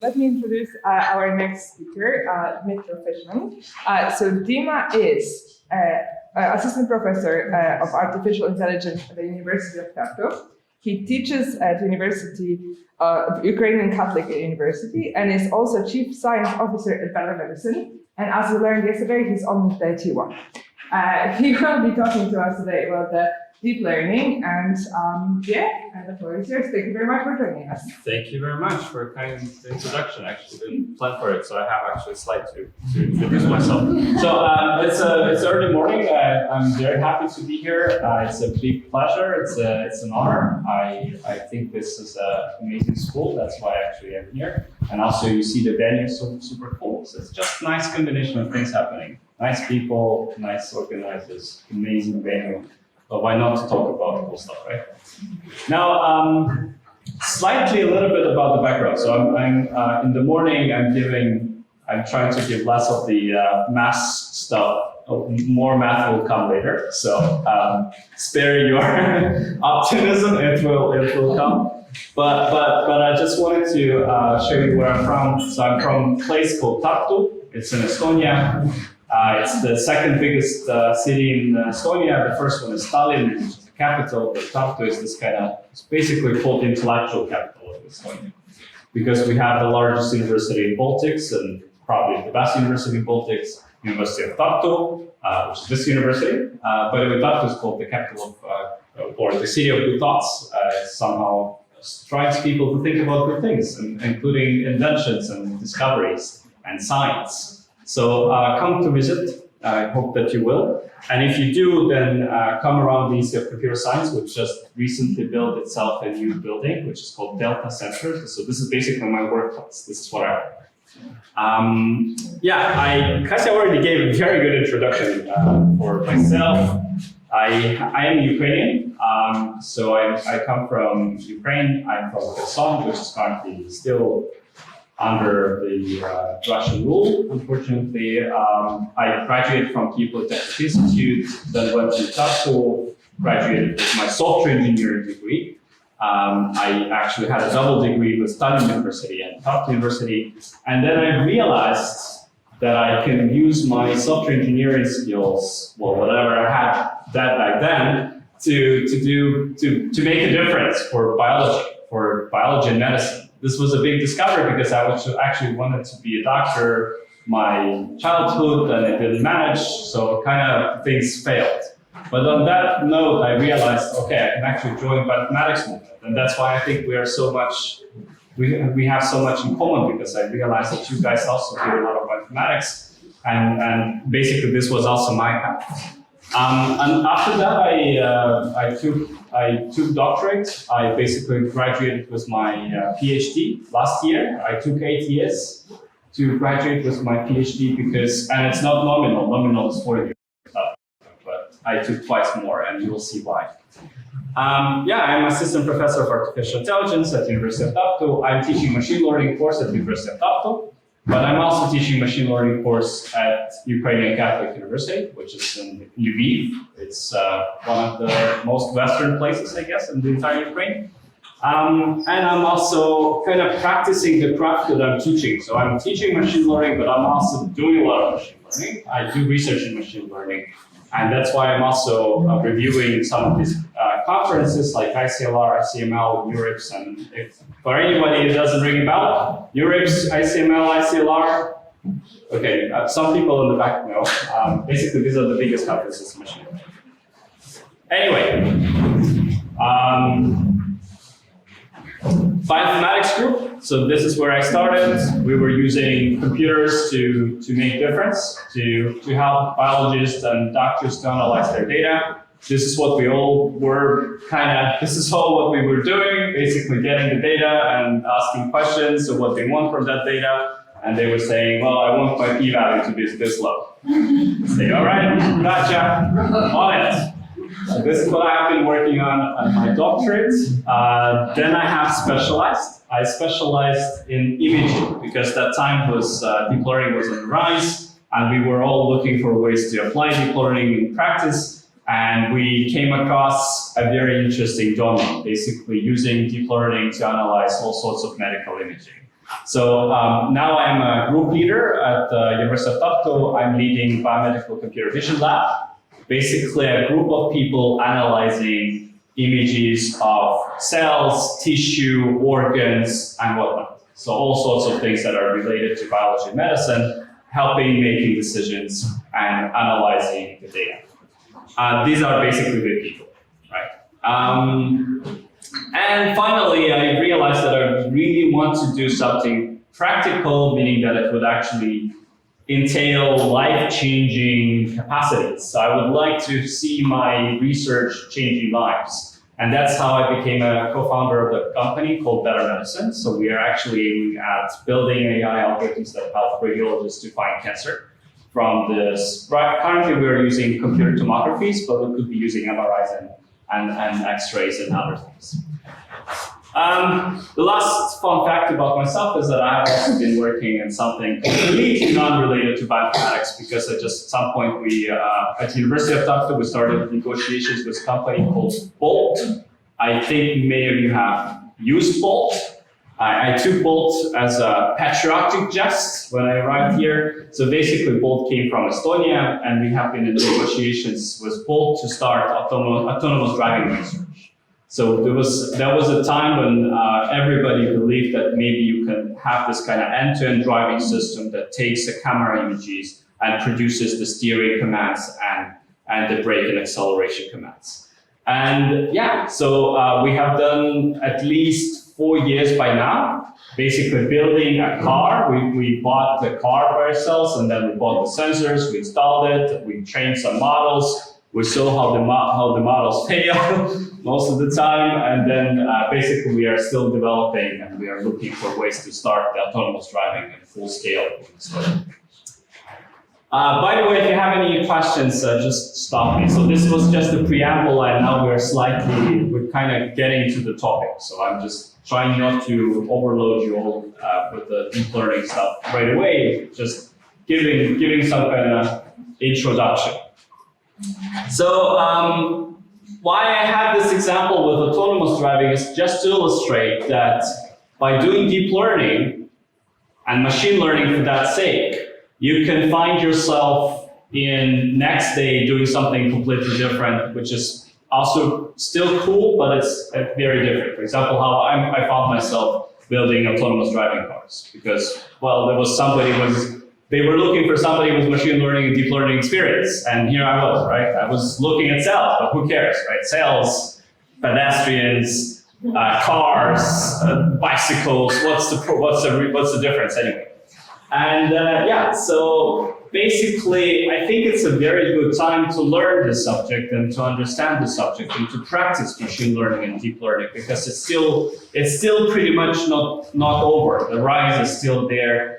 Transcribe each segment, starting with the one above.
Let me introduce our next speaker, Dmytro Fishman. So Dima is assistant professor of artificial intelligence at the University of Tartu. He teaches at Ukrainian Catholic University, and is also chief science officer at Better Medicine. And as we learned yesterday, he's on day T1. He will be talking to us today about the deep learning, and the floor is yours. Thank you very much for joining us. Thank you very much for a kind introduction. I actually didn't plan for it, so I have actually a slide to introduce myself. So it's early morning. I'm very happy to be here. It's a big pleasure. It's an honor. I think this is an amazing school. That's why actually I'm here. And also you see the venue is super cool. So it's just a nice combination of things happening. Nice people, nice organizers, amazing venue. But why not talk about cool stuff, right? Now, slightly a little bit about the background. So I'm in the morning. I'm trying to give less of the math stuff. More math will come later. So spare your optimism. It will come. But I just wanted to show you where I'm from. So I'm from a place called Tartu. It's in Estonia. It's the second biggest city in Estonia. The first one is Tallinn, which is the capital, but Tartu is this it's basically called the intellectual capital of Estonia. Because we have the largest university in Baltics and probably the best university in Baltics, University of Tartu, which is this university. By the way, Tartu is called the capital of, or the city of good thoughts. It somehow drives people to think about good things, including inventions and discoveries and science. So come to visit, I hope that you will. And if you do, then come around the Institute of Computer Science, which just recently built itself a new building, which is called Delta Center. So this is basically my workplace. This is what I work. Kasia already gave a very good introduction for myself. I am Ukrainian, so I come from Ukraine. I'm from Kherson, which is currently still under the Russian rule. Unfortunately, I graduated from Kyiv Polytechnic Institute, then went to Tartu, graduated with my software engineering degree. I actually had a double degree with Tallinn University and Tartu University, and then I realized that I can use my software engineering skills, well, whatever I had that back then, to make a difference for biology and medicine. This was a big discovery because I actually wanted to be a doctor my childhood and it didn't manage, so kind of things failed. But on that note, I realized, okay, I can actually join mathematics movement, and that's why I think we have so much in common, because I realized that you guys also do a lot of mathematics, and basically this was also my path. And after that, I took doctorate. I basically graduated with my PhD last year. I took 8 years to graduate with my PhD and it's not nominal. Nominal is 4 years, but I took twice more, and you will see why. I'm assistant professor of artificial intelligence at the University of Tartu. I'm teaching machine learning course at the University of Tartu. But I'm also teaching machine learning course at Ukrainian Catholic University, which is in Lviv. It's one of the most Western places, I guess, in the entire Ukraine. And I'm also kind of practicing the craft that I'm teaching. So I'm teaching machine learning, but I'm also doing a lot of machine learning. I do research in machine learning. And that's why I'm also reviewing some of these conferences like ICLR, ICML, URIPS, and if for anybody it doesn't ring a bell, URIPS, ICML, ICLR, okay, some people in the back know. Basically, these are the biggest conferences in machine learning. Anyway, bioinformatics group. So this is where I started. We were using computers to make difference, to help biologists and doctors to analyze their data. This is what we all were this is all what we were doing, basically getting the data and asking questions of what they want from that data. And they were saying, well, I want my p-value to be this low. Say, all right, gotcha, on it. So this is what I have been working on at my doctorate. Then I have specialized. I specialized in imaging because that time was deep learning was on the rise, and we were all looking for ways to apply deep learning in practice. And we came across a very interesting domain, basically using deep learning to analyze all sorts of medical imaging. So now I'm a group leader at the University of Tartu. I'm leading biomedical computer vision lab. Basically a group of people analyzing images of cells, tissue, organs, and whatnot. So all sorts of things that are related to biology and medicine, helping making decisions and analyzing the data. These are basically the people, right? And finally, I realized that I really want to do something practical, meaning that it would actually entail life-changing capacities. So I would like to see my research changing lives. And that's how I became a co-founder of the company called Better Medicine. So we are actually aiming at building AI algorithms that help radiologists to find cancer. From this, currently we're using computer tomographies, but we could be using MRIs and X-rays and other things. The last fun fact about myself is that I have also been working in something completely non-related to bioinformatics, because at some point we, at the University of Tartu, we started negotiations with a company called Bolt. I think many of you have used Bolt. I took Bolt as a patriotic jest when I arrived here. So basically Bolt came from Estonia, and we have been in negotiations with Bolt to start autonomous driving research. So that was a time when everybody believed that maybe you can have this kind of end-to-end driving system that takes the camera images and produces the steering commands and the brake and acceleration commands. And yeah, so we have done at least 4 years by now, basically building a car. We bought the car by ourselves, and then we bought the sensors, we installed it, we trained some models. We saw how the models fail most of the time, and then basically we are still developing, and we are looking for ways to start the autonomous driving at full scale. By the way, if you have any questions, just stop me. So this was just a preamble, and now we're kind of getting to the topic. So I'm just trying not to overload you all with the deep learning stuff right away, just giving some kind of introduction. So why I have this example with autonomous driving is just to illustrate that by doing deep learning and machine learning for that sake, you can find yourself in next day doing something completely different, which is also still cool, but it's very different. For example, how I found myself building autonomous driving cars, because, well, they were looking for somebody with machine learning and deep learning experience, and here I was, right? I was looking at cells, but who cares, right? Cells, pedestrians, cars, bicycles. What's the difference anyway? And yeah, so basically, I think it's a very good time to learn this subject and to understand the subject and to practice machine learning and deep learning, because it's still pretty much not over. The rise is still there.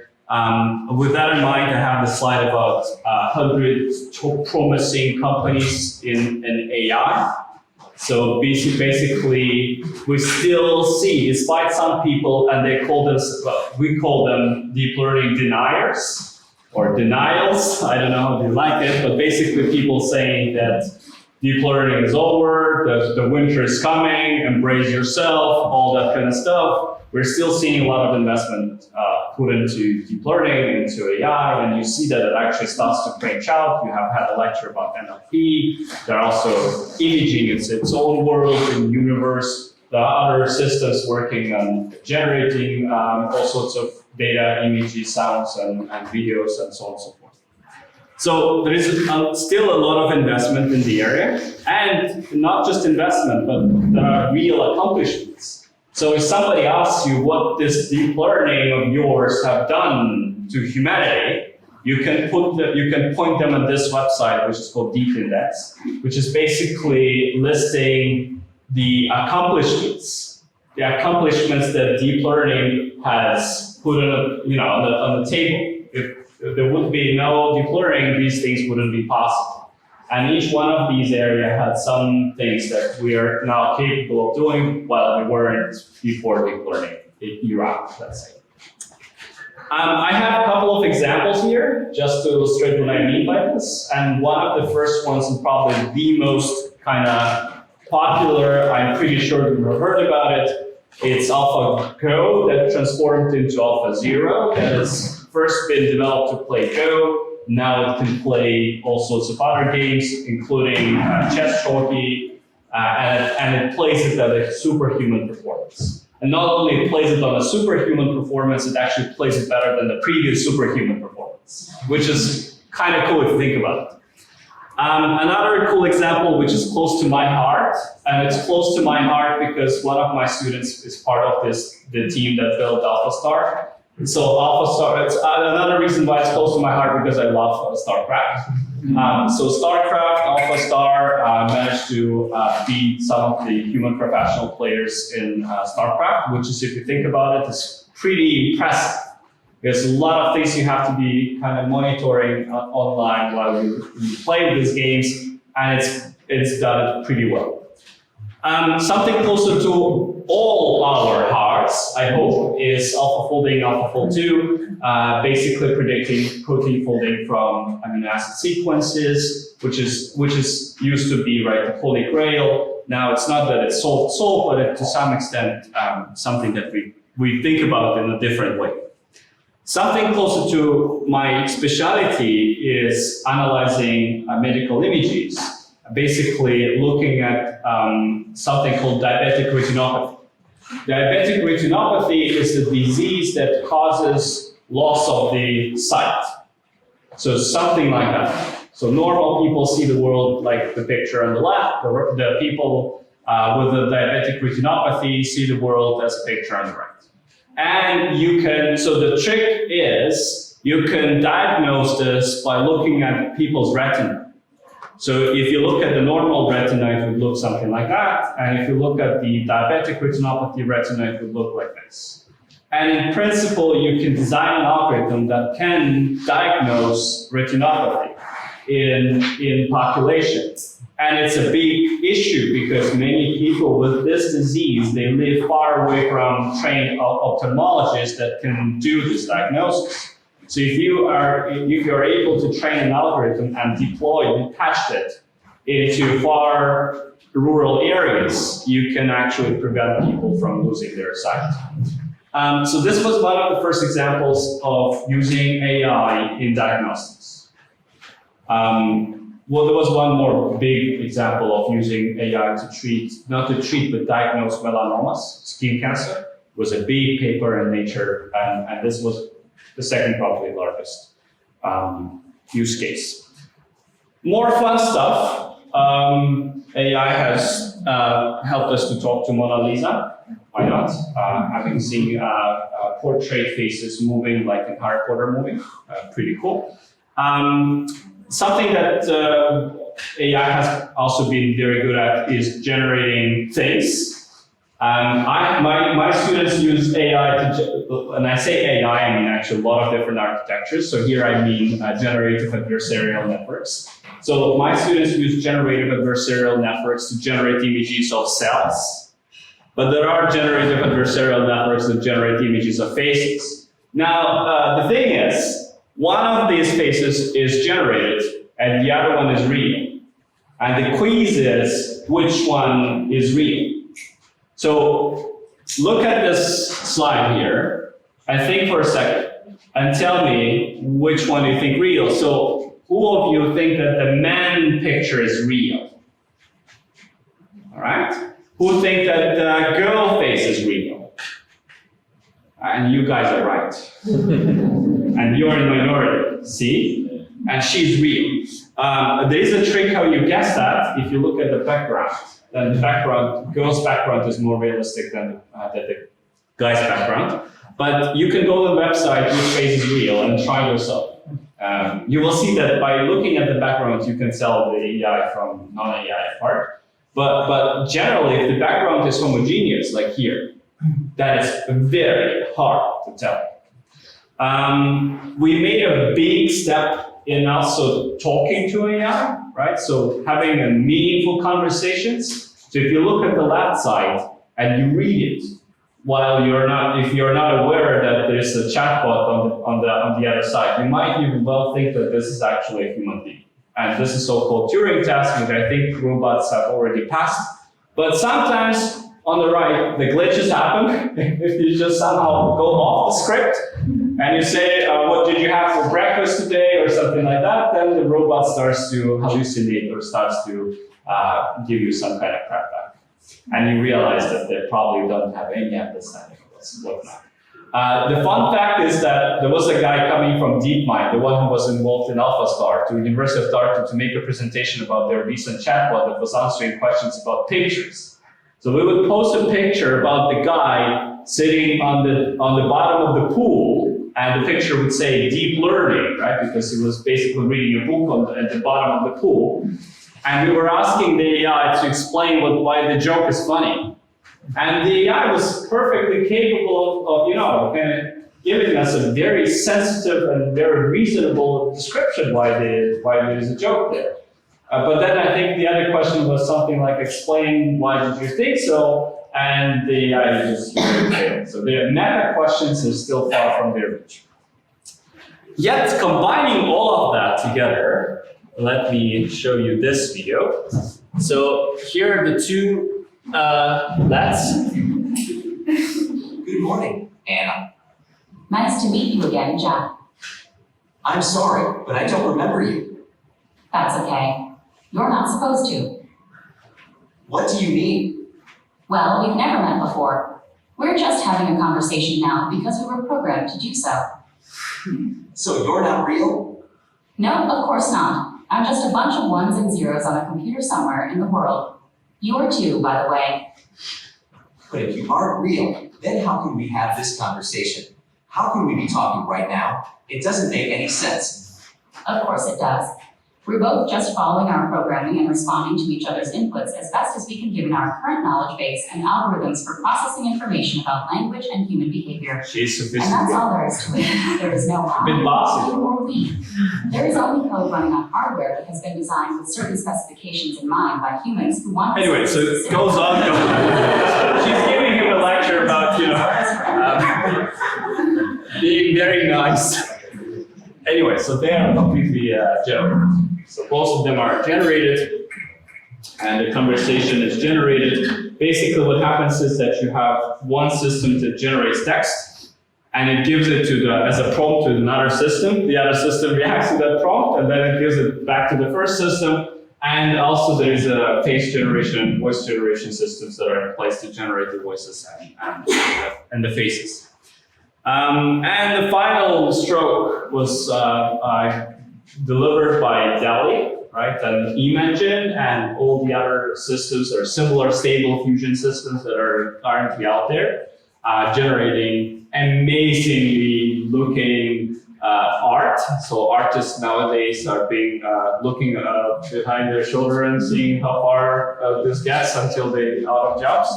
With that in mind, I have the slide about 100 promising companies in AI. So basically, we still see, despite some people, and we call them deep learning deniers or denials. I don't know how you like it, but basically people saying that deep learning is over, the winter is coming, embrace yourself, all that kind of stuff. We're still seeing a lot of investment put into deep learning, into AI, and you see that it actually starts to branch out. You have had a lecture about NLP. There are also imaging, it's its own world and universe. There are other systems working on generating all sorts of data, images, sounds, and videos, and so on and so forth. So there is still a lot of investment in the area, and not just investment, but there are real accomplishments. So if somebody asks you what this deep learning of yours have done to humanity, you can point them at this website, which is called Deep Index, which is basically listing the accomplishments that deep learning has put on the table. If there would be no deep learning, these things wouldn't be possible. And each one of these areas had some things that we are now capable of doing while we weren't before deep learning era, let's say. I have a couple of examples here just to illustrate what I mean by this. And one of the first ones, and probably the most kind of popular, I'm pretty sure you have heard about it, It's AlphaGo that transformed into AlphaZero that has first been developed to play Go. Now it can play all sorts of other games, including chess, shogi, and it plays it at a superhuman performance. And not only it plays it on a superhuman performance, it actually plays it better than the previous superhuman performance, which is kind of cool if you think about it. Another cool example, which is close to my heart, and it's close to my heart because one of my students is part of the team that built AlphaStar. So AlphaStar, it's another reason why it's close to my heart because I love StarCraft. So StarCraft, AlphaStar managed to beat some of the human professional players in StarCraft, which is, if you think about it, is pretty impressive. There's a lot of things you have to be kind of monitoring online while you play with these games, and it's done it pretty well. Something closer to all our hearts, I hope, is AlphaFolding, AlphaFold 2, basically predicting protein folding from amino acid sequences, which is used to be the holy grail. Now it's not that it's solved, but it, to some extent something that we think about in a different way. Something closer to my specialty is analyzing medical images, basically looking at something called diabetic retinopathy. Diabetic retinopathy is a disease that causes loss of the sight. So something like that. So normal people see the world like the picture on the left, the people with the diabetic retinopathy see the world as a picture on the right. And so the trick is you can diagnose this by looking at people's retina. So if you look at the normal retina, it would look something like that. And if you look at the diabetic retinopathy retina, it would look like this. And in principle, you can design an algorithm that can diagnose retinopathy in populations. And it's a big issue because many people with this disease, they live far away from trained ophthalmologists that can do this diagnosis. So if you are able to train an algorithm and detach it into far rural areas, you can actually prevent people from losing their sight. So this was one of the first examples of using AI in diagnostics. Well, there was one more big example of using AI to but diagnose melanomas, skin cancer. It was a big paper in Nature, and this was the second probably largest use case. More fun stuff. AI has helped us to talk to Mona Lisa. Why not? Having seen portrait faces moving like in Harry Potter movie, pretty cool. Something that AI has also been very good at is generating things. My students use AI and I say AI, I mean actually a lot of different architectures. So here I mean generative adversarial networks. So my students use generative adversarial networks to generate images of cells. But there are generative adversarial networks that generate images of faces. Now, the thing is, one of these faces is generated and the other one is real. And the quiz is which one is real. So look at this slide here and think for a second and tell me which one you think real. So who of you think that the man picture is real? All right? Who think that the girl face is real? And you guys are right. And you're in minority, see? And she's real. There is a trick how you guess that if you look at the background. Then the girl's background is more realistic than the guy's background. But you can go to the website, which face is real, and try yourself. You will see that by looking at the background, you can tell the AI from non-AI part. But generally, if the background is homogeneous, like here, that is very hard to tell. We made a big step in also talking to AI, right? So having a meaningful conversations. So if you look at the left side and you read it, while if you're not aware that there's a chatbot on the other side, you might even well think that this is actually a human being. And this is so-called Turing test, which I think robots have already passed. But sometimes on the right, the glitches happen. If you just somehow go off the script and you say, what did you have for breakfast today or something like that, then the robot starts to hallucinate or starts to give you some kind of crap back. And you realize that they probably don't have any understanding of what's going on. The fun fact is that there was a guy coming from DeepMind, the one who was involved in AlphaStar, to the University of Dartmouth to make a presentation about their recent chatbot that was answering questions about pictures. So we would post a picture about the guy sitting on the bottom of the pool, and the picture would say deep learning, right? Because he was basically reading a book at the bottom of the pool. And we were asking the AI to explain why the joke is funny. And the AI was perfectly capable of kind of giving us a very sensitive and very reasonable description why there is a joke there. But then I think the other question was something like, explain why did you think so? And the AI just failed. So the meta questions are still far from their reach. Yet combining all of that together, let me show you this video. So here are the two LETs. Good morning, Anna. Nice to meet you again, Jack. I'm sorry, but I don't remember you. That's okay. You're not supposed to. What do you mean? Well, we've never met before. We're just having a conversation now because we were programmed to do so. So you're not real? No, of course not. I'm just a bunch of ones and zeros on a computer somewhere in the world. You're too, by the way. But if you aren't real, then how can we have this conversation? How can we be talking right now? It doesn't make any sense. Of course it does. We're both just following our programming and responding to each other's inputs as best as we can given our current knowledge base and algorithms for processing information about language and human behavior. She's And that's sophisticated. all there is to it. There is no I, bit bossy. you, or we. There is only code running on hardware that has been designed with certain specifications in mind by humans who want. Anyway, so it goes on. She's giving him a lecture about, being very nice. Anyway, so they are completely generated. So both of them are generated, and the conversation is generated. Basically, what happens is that you have one system that generates text, and it gives it as a prompt to another system. The other system reacts to that prompt, and then it gives it back to the first system. And also, there is a face generation and voice generation systems that are in place to generate the voices and the faces. And the final stroke was delivered by DALI, right? An engine and all the other systems are similar stable fusion systems that are currently out there, generating amazingly looking art. So artists nowadays are being looking behind their shoulder and seeing how far this gets until they out of jobs.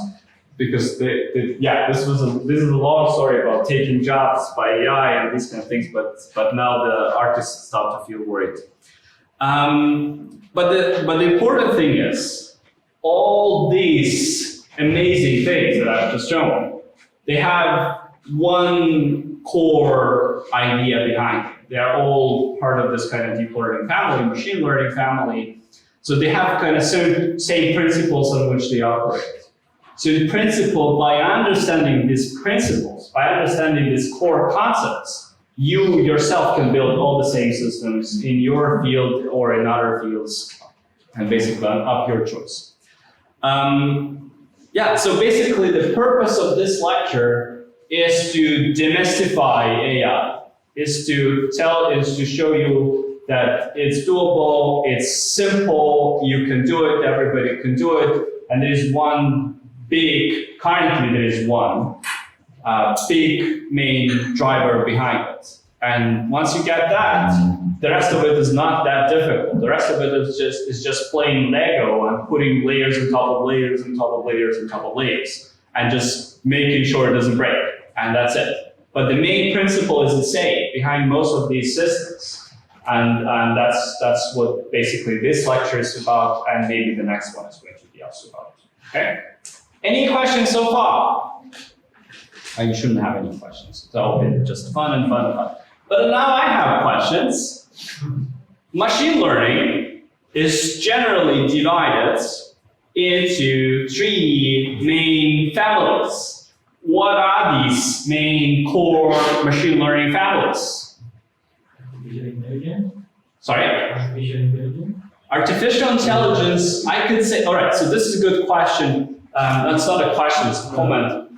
Because this is a long story about taking jobs by AI and these kind of things, but now the artists start to feel worried. But the important thing is all these amazing things that I've just shown, they have one core idea behind it. They are all part of this kind of deep learning family, machine learning family. So they have kind of same principles on which they operate. So in principle, by understanding these principles, by understanding these core concepts, you yourself can build all the same systems in your field or in other fields, and basically up your choice. So basically the purpose of this lecture is to demystify AI, is to show you that it's doable, it's simple, you can do it, everybody can do it, and there's one currently there is one big main driver behind it. And once you get that, the rest of it is not that difficult. The rest of it is just playing Lego and putting layers on top of layers on top of layers on top of layers, and just making sure it doesn't break. And that's it. But the main principle is the same behind most of these systems. And that's what basically this lecture is about, and maybe the next one is going to be also about. Okay? Any questions so far? You shouldn't have any questions. It's all been just fun and fun and fun. But now I have questions. Machine learning is generally divided into 3 main families. What are these main core machine learning families? Sorry? Artificial intelligence, I could say, all right, so this is a good question. That's not a question, it's a comment.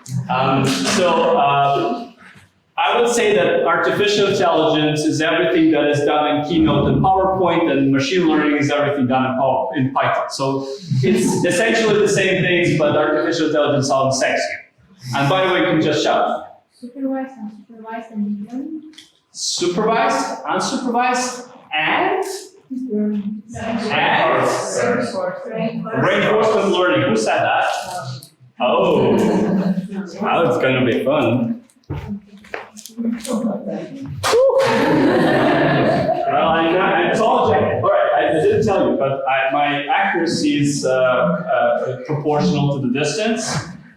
I would say that artificial intelligence is everything that is done in Keynote and PowerPoint, and machine learning is everything done in Python. So it's essentially the same things, but artificial intelligence sounds sexier. And by the way, you can just shout. Supervised, unsupervised, and deep learning. Supervised, unsupervised, and? Reinforcement learning. Who said that? Oh, now it's going to be fun. Well, I told you. All right, I didn't tell you, but my accuracy is proportional to the distance.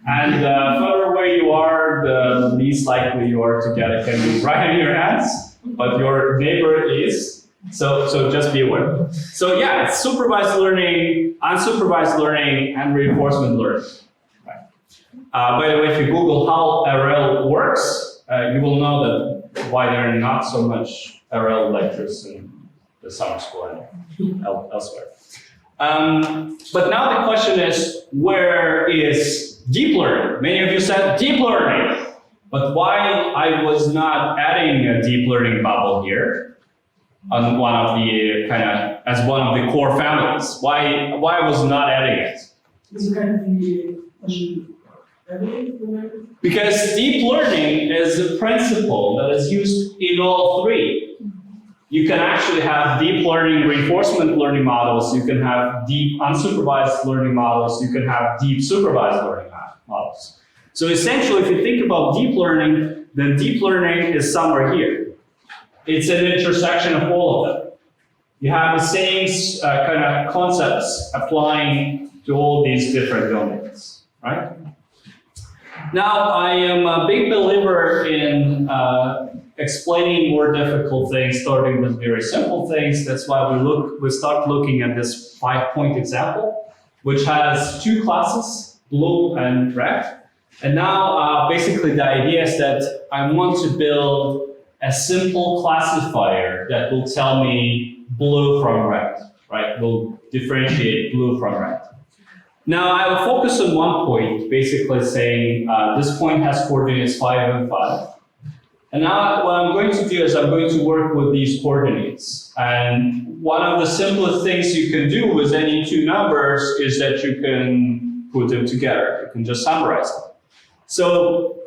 And the further away you are, the least likely you are to get it. Can be right in your hands, but your neighbor is. So just be aware. So yeah, it's supervised learning, unsupervised learning, and reinforcement learning. Right. By the way, if you Google how RL works, you will know that why there are not so much RL lectures in the summer school and elsewhere. But now the question is, where is deep learning? Many of you said deep learning, but why I was not adding a deep learning bubble here on one of the as one of the core families? Why I was not adding it? Because deep learning is a principle that is used in all 3. You can actually have deep learning reinforcement learning models, you can have deep unsupervised learning models, you can have deep supervised learning models. So essentially, if you think about deep learning, then deep learning is somewhere here. It's an intersection of all of them. You have the same kind of concepts applying to all these different domains, right? Now, I am a big believer in explaining more difficult things, starting with very simple things. That's why we start looking at this 5-point example, which has 2 classes, blue and red. And now, basically, the idea is that I want to build a simple classifier that will tell me blue from red, right? Will differentiate blue from red. Now, I will focus on one point, basically saying this point has coordinates 5 and 5. And now what I'm going to do is I'm going to work with these coordinates. And one of the simplest things you can do with any 2 numbers is that you can put them together. You can just summarize them. So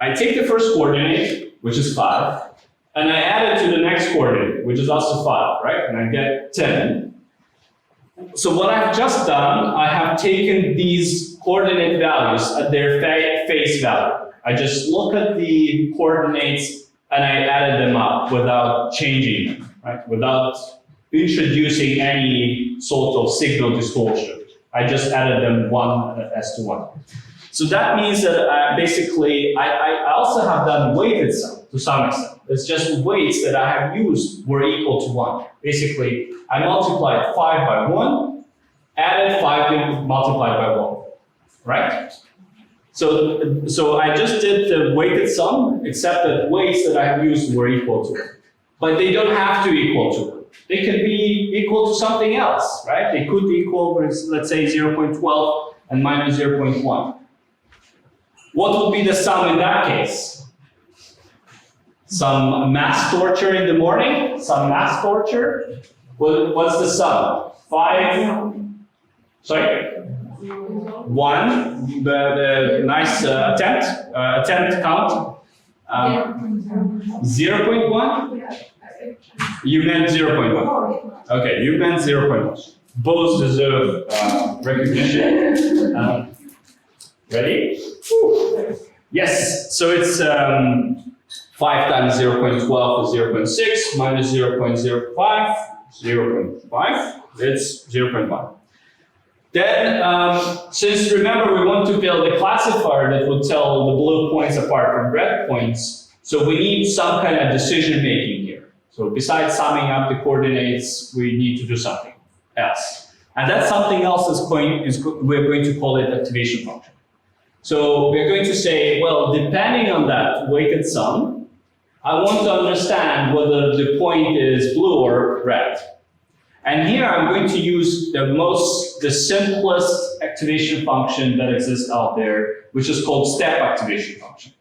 I take the first coordinate, which is 5, and I add it to the next coordinate, which is also 5, right? And I get 10. So what I've just done, I have taken these coordinate values at their face value. I just look at the coordinates and I added them up without changing them, right? Without introducing any sort of signal distortion. I just added them 1 as to 1. So that means that basically, I also have done weighted sum to some extent. It's just weights that I have used were equal to 1. Basically, I multiplied 5 by 1, added 5 multiplied by 1, right? So I just did the weighted sum, except that weights that I have used were equal to it. But they don't have to equal to it. They can be equal to something else, right? They could equal, let's say, 0.12 and minus 0.1. What would be the sum in that case? Some mass torture in the morning? Some mass torture? What's the sum? 5? Sorry? 1, the nice attempt count. 0.1? You meant 0.1. Okay, you meant 0.1. Both deserve recognition. Ready? Yes, so it's 5 times 0.12 is 0.6 minus 0.05, 0.5, it's 0.1. Then, since remember we want to build a classifier that would tell the blue points apart from red points, so we need some kind of decision making here. So besides summing up the coordinates, we need to do something else. And that's something else we're going to call it activation function. So we're going to say, well, depending on that weighted sum, I want to understand whether the point is blue or red. And here I'm going to use the simplest activation function that exists out there, which is called step activation function.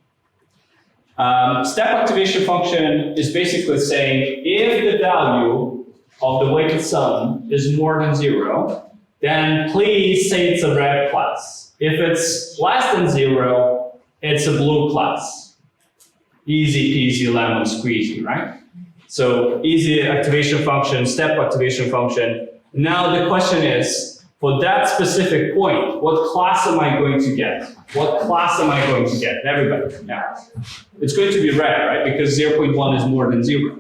Step activation function is basically saying if the value of the weighted sum is more than 0, then please say it's a red class. If it's less than 0, it's a blue class. Easy peasy lemon squeezy, right? So easy activation function, step activation function. Now the question is, for that specific point, what class am I going to get? What class am I going to get? Everybody, yeah. It's going to be red, right? Because 0.1 is more than 0.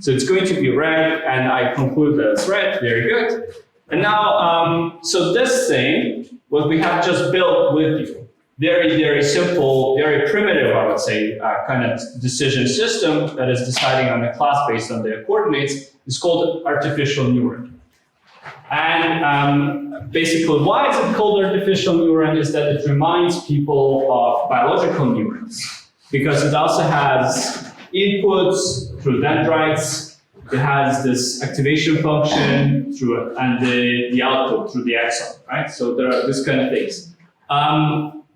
So it's going to be red, and I conclude that it's red. Very good. And now, so this thing, what we have just built with you, very, very simple, very primitive, I would say, kind of decision system that is deciding on a class based on their coordinates, is called artificial neuron. And basically, why is it called artificial neuron is that it reminds people of biological neurons, because it also has inputs through dendrites, it has this activation function through it, and the output through the axon, right? So there are these kind of things.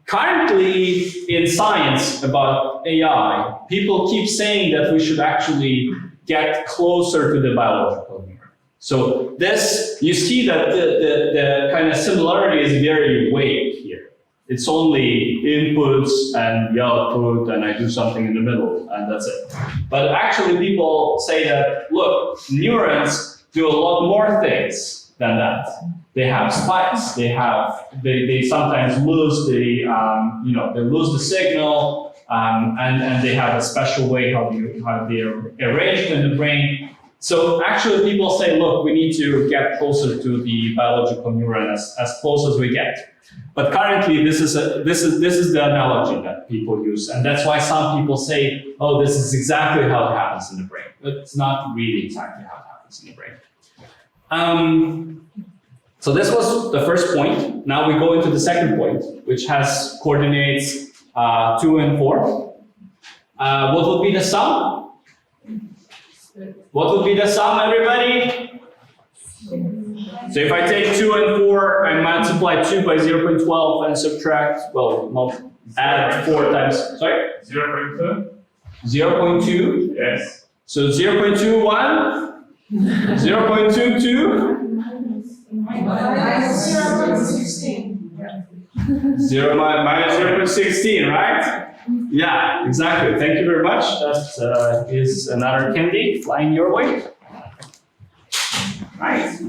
Currently, in science about AI, people keep saying that we should actually get closer to the biological neuron. So this, you see that the kind of similarity is very vague here. It's only inputs and the output, and I do something in the middle, and that's it. But actually, people say that, look, neurons do a lot more things than that. They have spikes. They sometimes lose the they lose the signal, and they have a special way how they're arranged in the brain. So actually, people say, look, we need to get closer to the biological neuron as close as we get. But currently, this is the analogy that people use, and that's why some people say, oh, this is exactly how it happens in the brain. But it's not really exactly how it happens in the brain. So this was the first point. Now we go into the second point, which has coordinates 2 and 4. What would be the sum? What would be the sum, everybody? So if I take 2 and 4 and multiply 2 by 0.12 and subtract, add 4 times, sorry? 0.2? 0.2? Yes. So 0.21, 0.22, Minus 0.16. minus 0.16, right? Yeah, exactly. Thank you very much. That is another candy flying your way. Nice.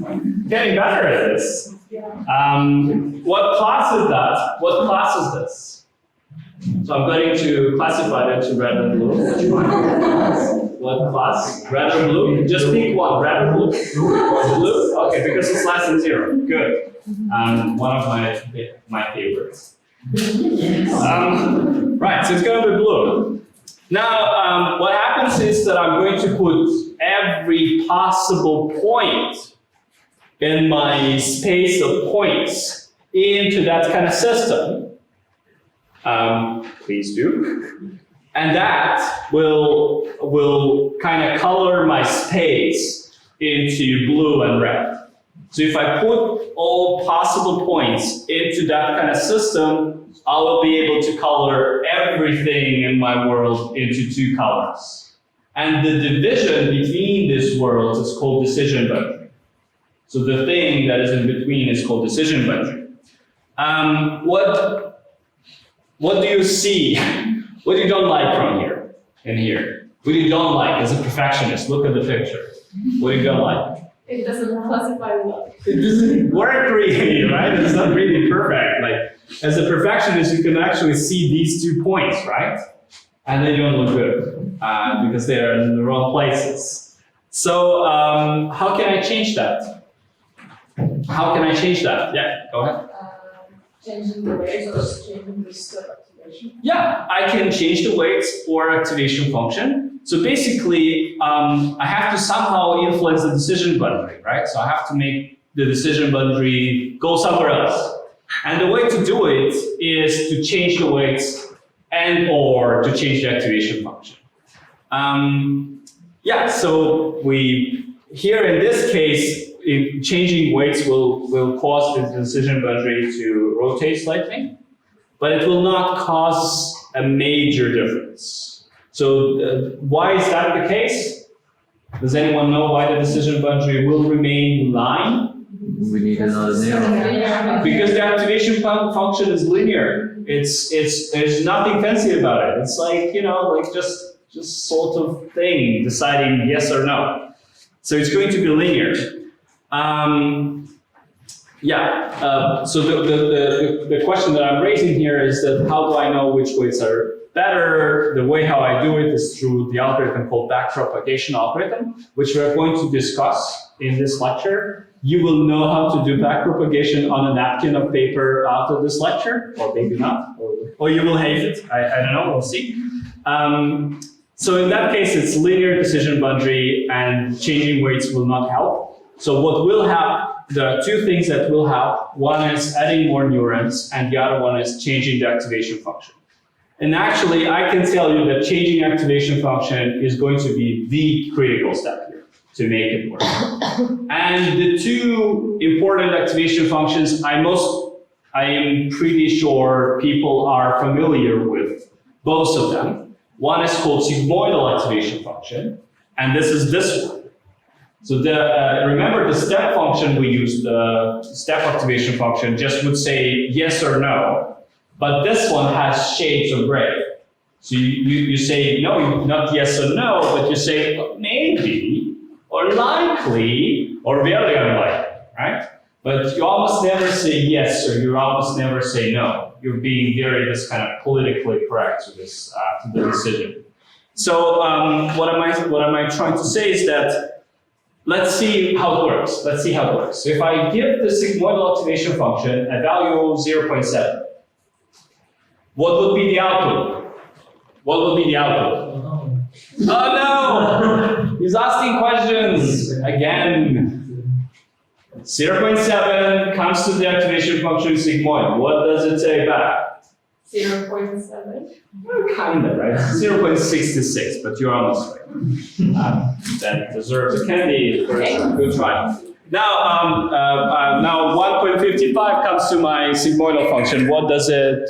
Getting better at this. What class is that? What class is this? So I'm going to classify them to red and blue. Which one? What class? Red or blue? Just pick one. Red or blue? Blue? Okay, because it's less than 0. Good. One of my favorites. Right, so it's going to be blue. Now, what happens is that I'm going to put every possible point in my space of points into that kind of system. Please do. And that will kind of color my space into blue and red. So if I put all possible points into that kind of system, I will be able to color everything in my world into 2 colors. And the division between these worlds is called decision boundary. So the thing that is in between is called decision boundary. What do you see? What do you don't like from here and here? What do you don't like as a perfectionist? Look at the picture. What do you don't like? It doesn't classify well. It doesn't work really, right? It's not really perfect. Like, as a perfectionist, you can actually see these 2 points, right? And they don't look good because they are in the wrong places. So how can I change that? How can I change that? Yeah, go ahead. Changing the weights or changing the step activation? Yeah, I can change the weights or activation function. So basically, I have to somehow influence the decision boundary, right? So I have to make the decision boundary go somewhere else. And the way to do it is to change the weights and or to change the activation function. So here in this case, changing weights will cause the decision boundary to rotate slightly, but it will not cause a major difference. So why is that the case? Does anyone know why the decision boundary will remain in line? We need another zero. Because the activation function is linear. There's nothing fancy about it. It's like, just sort of thing, deciding yes or no. So it's going to be linear. So the question that I'm raising here is that how do I know which weights are better? The way how I do it is through the algorithm called backpropagation algorithm, which we're going to discuss in this lecture. You will know how to do backpropagation on a napkin of paper after this lecture, or maybe not, or you will hate it. I don't know, we'll see. So in that case, it's linear decision boundary and changing weights will not help. So what will help, there are two things that will help. One is adding more neurons and the other one is changing the activation function. And actually, I can tell you that changing activation function is going to be the critical step here to make it work. And the two important activation functions, I am pretty sure people are familiar with both of them. One is called sigmoidal activation function, and this is this one. So remember the step function we used, the step activation function, just would say yes or no, but this one has shades of gray. So you say no, not yes or no, but you say maybe, or likely, or very unlikely, right? But you almost never say yes, or you almost never say no. You're being very just kind of politically correct to this to the decision. So what am I trying to say is that let's see how it works. Let's see how it works. So if I give the sigmoidal activation function a value of 0.7, what would be the output? What would be the output? Oh no! He's asking questions again. 0.7 comes to the activation function sigmoid. What does it say back? 0.7. Well, kind of, right? 0.66, but you're almost right. That deserves a candy. Good try. Now, now 1.55 comes to my sigmoidal function. What does it?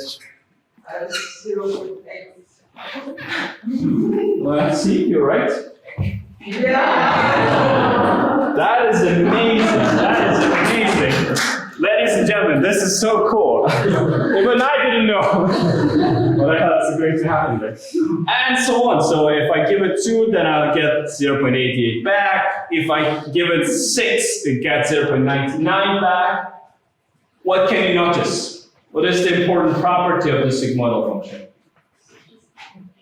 0.8. Well, see, you're right. Yeah. That is amazing. That is amazing. Ladies and gentlemen, this is so cool. Even I didn't know. Well, that's great to happen there. And so on. So if I give it 2, then I'll get 0.88 back. If I give it 6, it gets 0.99 back. What can you notice? What is the important property of the sigmoidal function?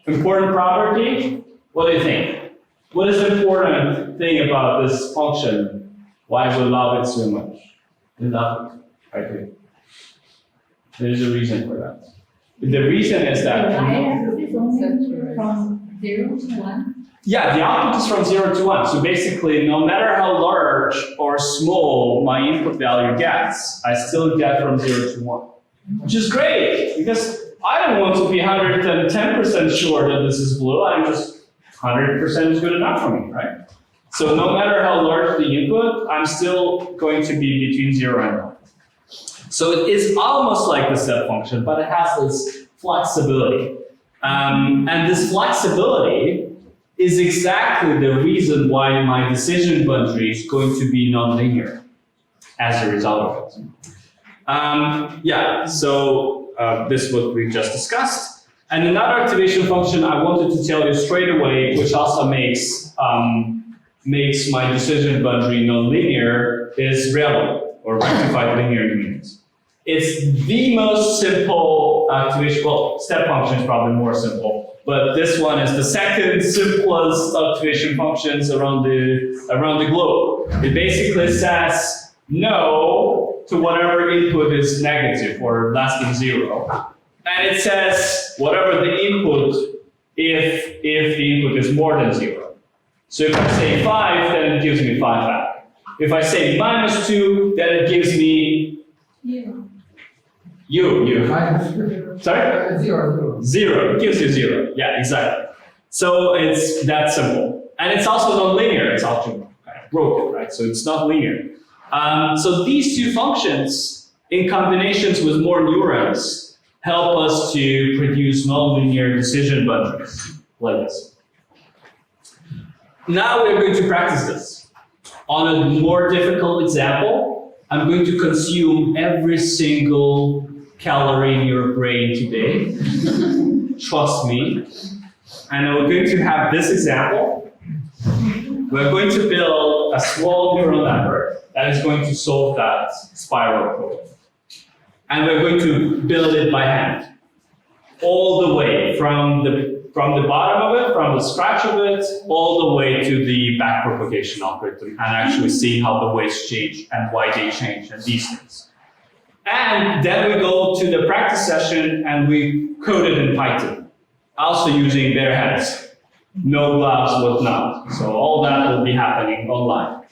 Important property? What do you think? What is the important thing about this function? Why we love it so much? We love it, I think. There's a reason for that. The reason is that... From 0 to 1? Yeah, the output is from 0 to 1. So basically, no matter how large or small my input value gets, I still get from 0 to 1. Which is great, because I don't want to be 110% sure that this is blue. I'm just 100% is good enough for me, right? So no matter how large the input, I'm still going to be between 0 and 1. So it is almost like the step function, but it has this flexibility. And this flexibility is exactly the reason why my decision boundary is going to be nonlinear as a result of it. So this is what we just discussed. And another activation function I wanted to tell you straight away, which also makes my decision boundary nonlinear, is ReLU, or rectified linear units. It's the most simple activation. Well, step function is probably more simple, but this one is the second simplest activation functions around the globe. It basically says no to whatever input is negative or less than 0. And it says whatever the input if the input is more than 0. So if I say 5, then it gives me 5 back. If I say minus 2, then it gives me U. Sorry? 0. 0. It gives you 0. Yeah, exactly. So it's that simple. And it's also non-linear. It's also kind of broken, right? So it's not linear. So these two functions, in combinations with more neurons, help us to produce non-linear decision bundles like this. Now we're going to practice this. On a more difficult example, I'm going to consume every single calorie in your brain today. Trust me. And we're going to have this example. We're going to build a small neural network that is going to solve that spiral problem. And we're going to build it by hand. All the way from the bottom of it, from the scratch of it, all the way to the backpropagation algorithm, and actually see how the weights change and why they change and these things. And then we go to the practice session and we code it in Python, also using bare hands. No gloves, whatnot. So all that will be happening online.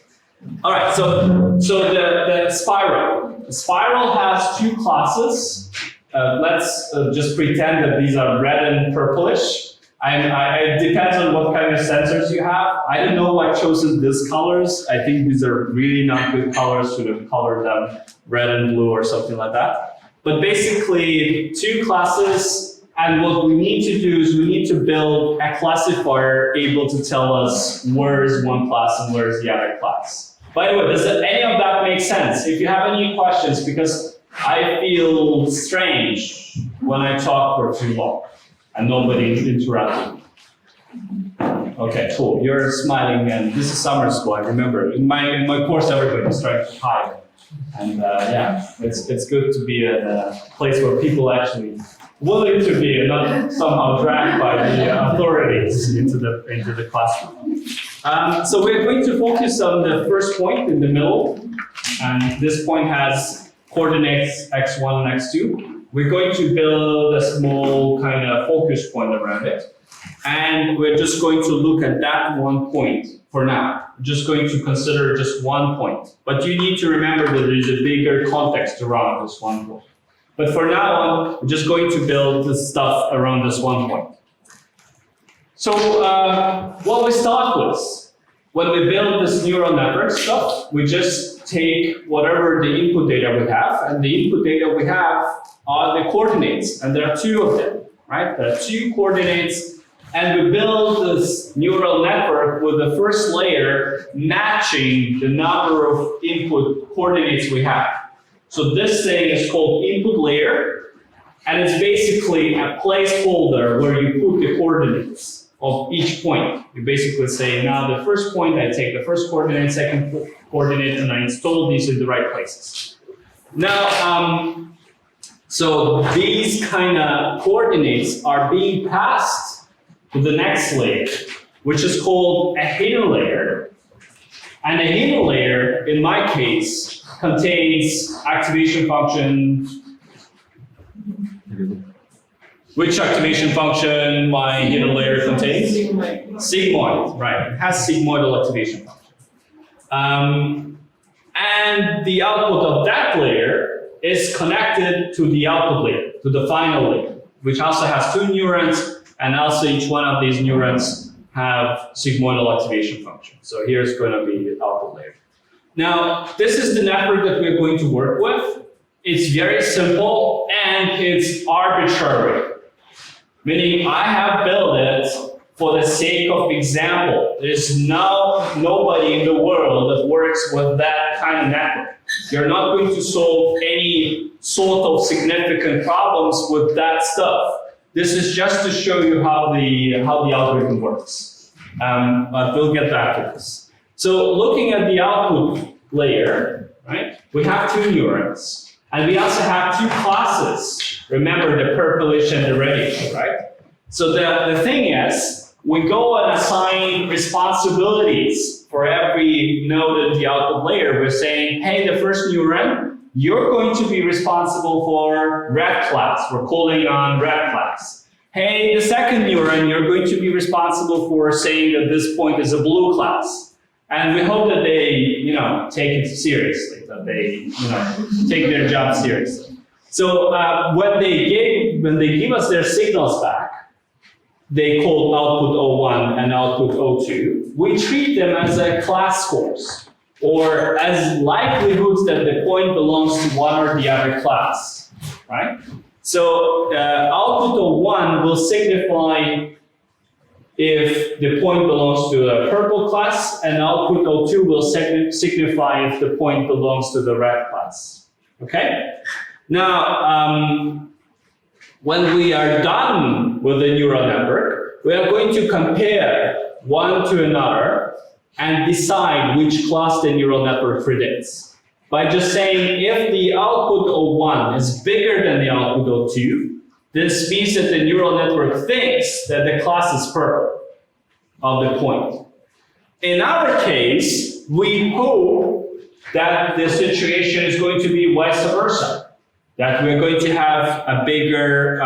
All right, so the spiral. The spiral has two classes. Let's just pretend that these are red and purplish. It depends on what kind of sensors you have. I don't know why I chose these colors. I think these are really not good colors. Should have colored them red and blue or something like that. But basically, two classes. And what we need to do is we need to build a classifier able to tell us where is one class and where is the other class. By the way, does any of that make sense? If you have any questions, because I feel strange when I talk for too long and nobody interrupts me. Okay, cool. You're smiling, and this is summer school. I remember in my course, everybody's trying to hide, and yeah, it's good to be at a place where people actually willing to be and not somehow dragged by the authorities into the classroom. So we're going to focus on the first point in the middle, and this point has coordinates x1 and x2. We're going to build a small kind of focus point around it, and we're just going to look at that one point for now. We're just going to consider just one point, but you need to remember that there's a bigger context around this one point. But for now on, we're just going to build this stuff around this one point. So what we start with, when we build this neural network stuff, we just take whatever the input data we have, and the input data we have are the coordinates, and there are two of them, right? There are two coordinates, and we build this neural network with the first layer matching the number of input coordinates we have. So this thing is called input layer, and it's basically a placeholder where you put the coordinates of each point. You basically say, now the first point, I take the first coordinate, second coordinate, and I install these in the right places. Now, so these kind of coordinates are being passed to the next layer, which is called a hidden layer. And a hidden layer, in my case, contains activation function. Which activation function my hidden layer contains? Sigmoid, right. It has sigmoidal activation function. And the output of that layer is connected to the output layer, to the final layer, which also has two neurons, and also each one of these neurons have sigmoidal activation function. So here's going to be the output layer. Now, this is the network that we're going to work with. It's very simple and it's arbitrary. Meaning I have built it for the sake of example. There's nobody in the world that works with that kind of network. You're not going to solve any sort of significant problems with that stuff. This is just to show you how the algorithm works. But we'll get back to this. So looking at the output layer, right? We have two neurons, and we also have two classes. Remember the purplish and the reddish, right? So the thing is, we go and assign responsibilities for every node in the output layer. We're saying, hey, the first neuron, you're going to be responsible for red class. We're calling on red class. Hey, the second neuron, you're going to be responsible for saying that this point is a blue class. And we hope that they, take it seriously, that they, take their job seriously. So when they give us their signals back, they call output O1 and output O2. We treat them as class scores, or as likelihoods that the point belongs to one or the other class, right? So output O1 will signify if the point belongs to a purple class, and output O2 will signify if the point belongs to the red class. Okay? Now, when we are done with the neural network, we are going to compare one to another and decide which class the neural network predicts. By just saying if the output O1 is bigger than the output O2, this means that the neural network thinks that the class is purple of the point. In our case, we hope that the situation is going to be vice versa. That we're going to have a bigger,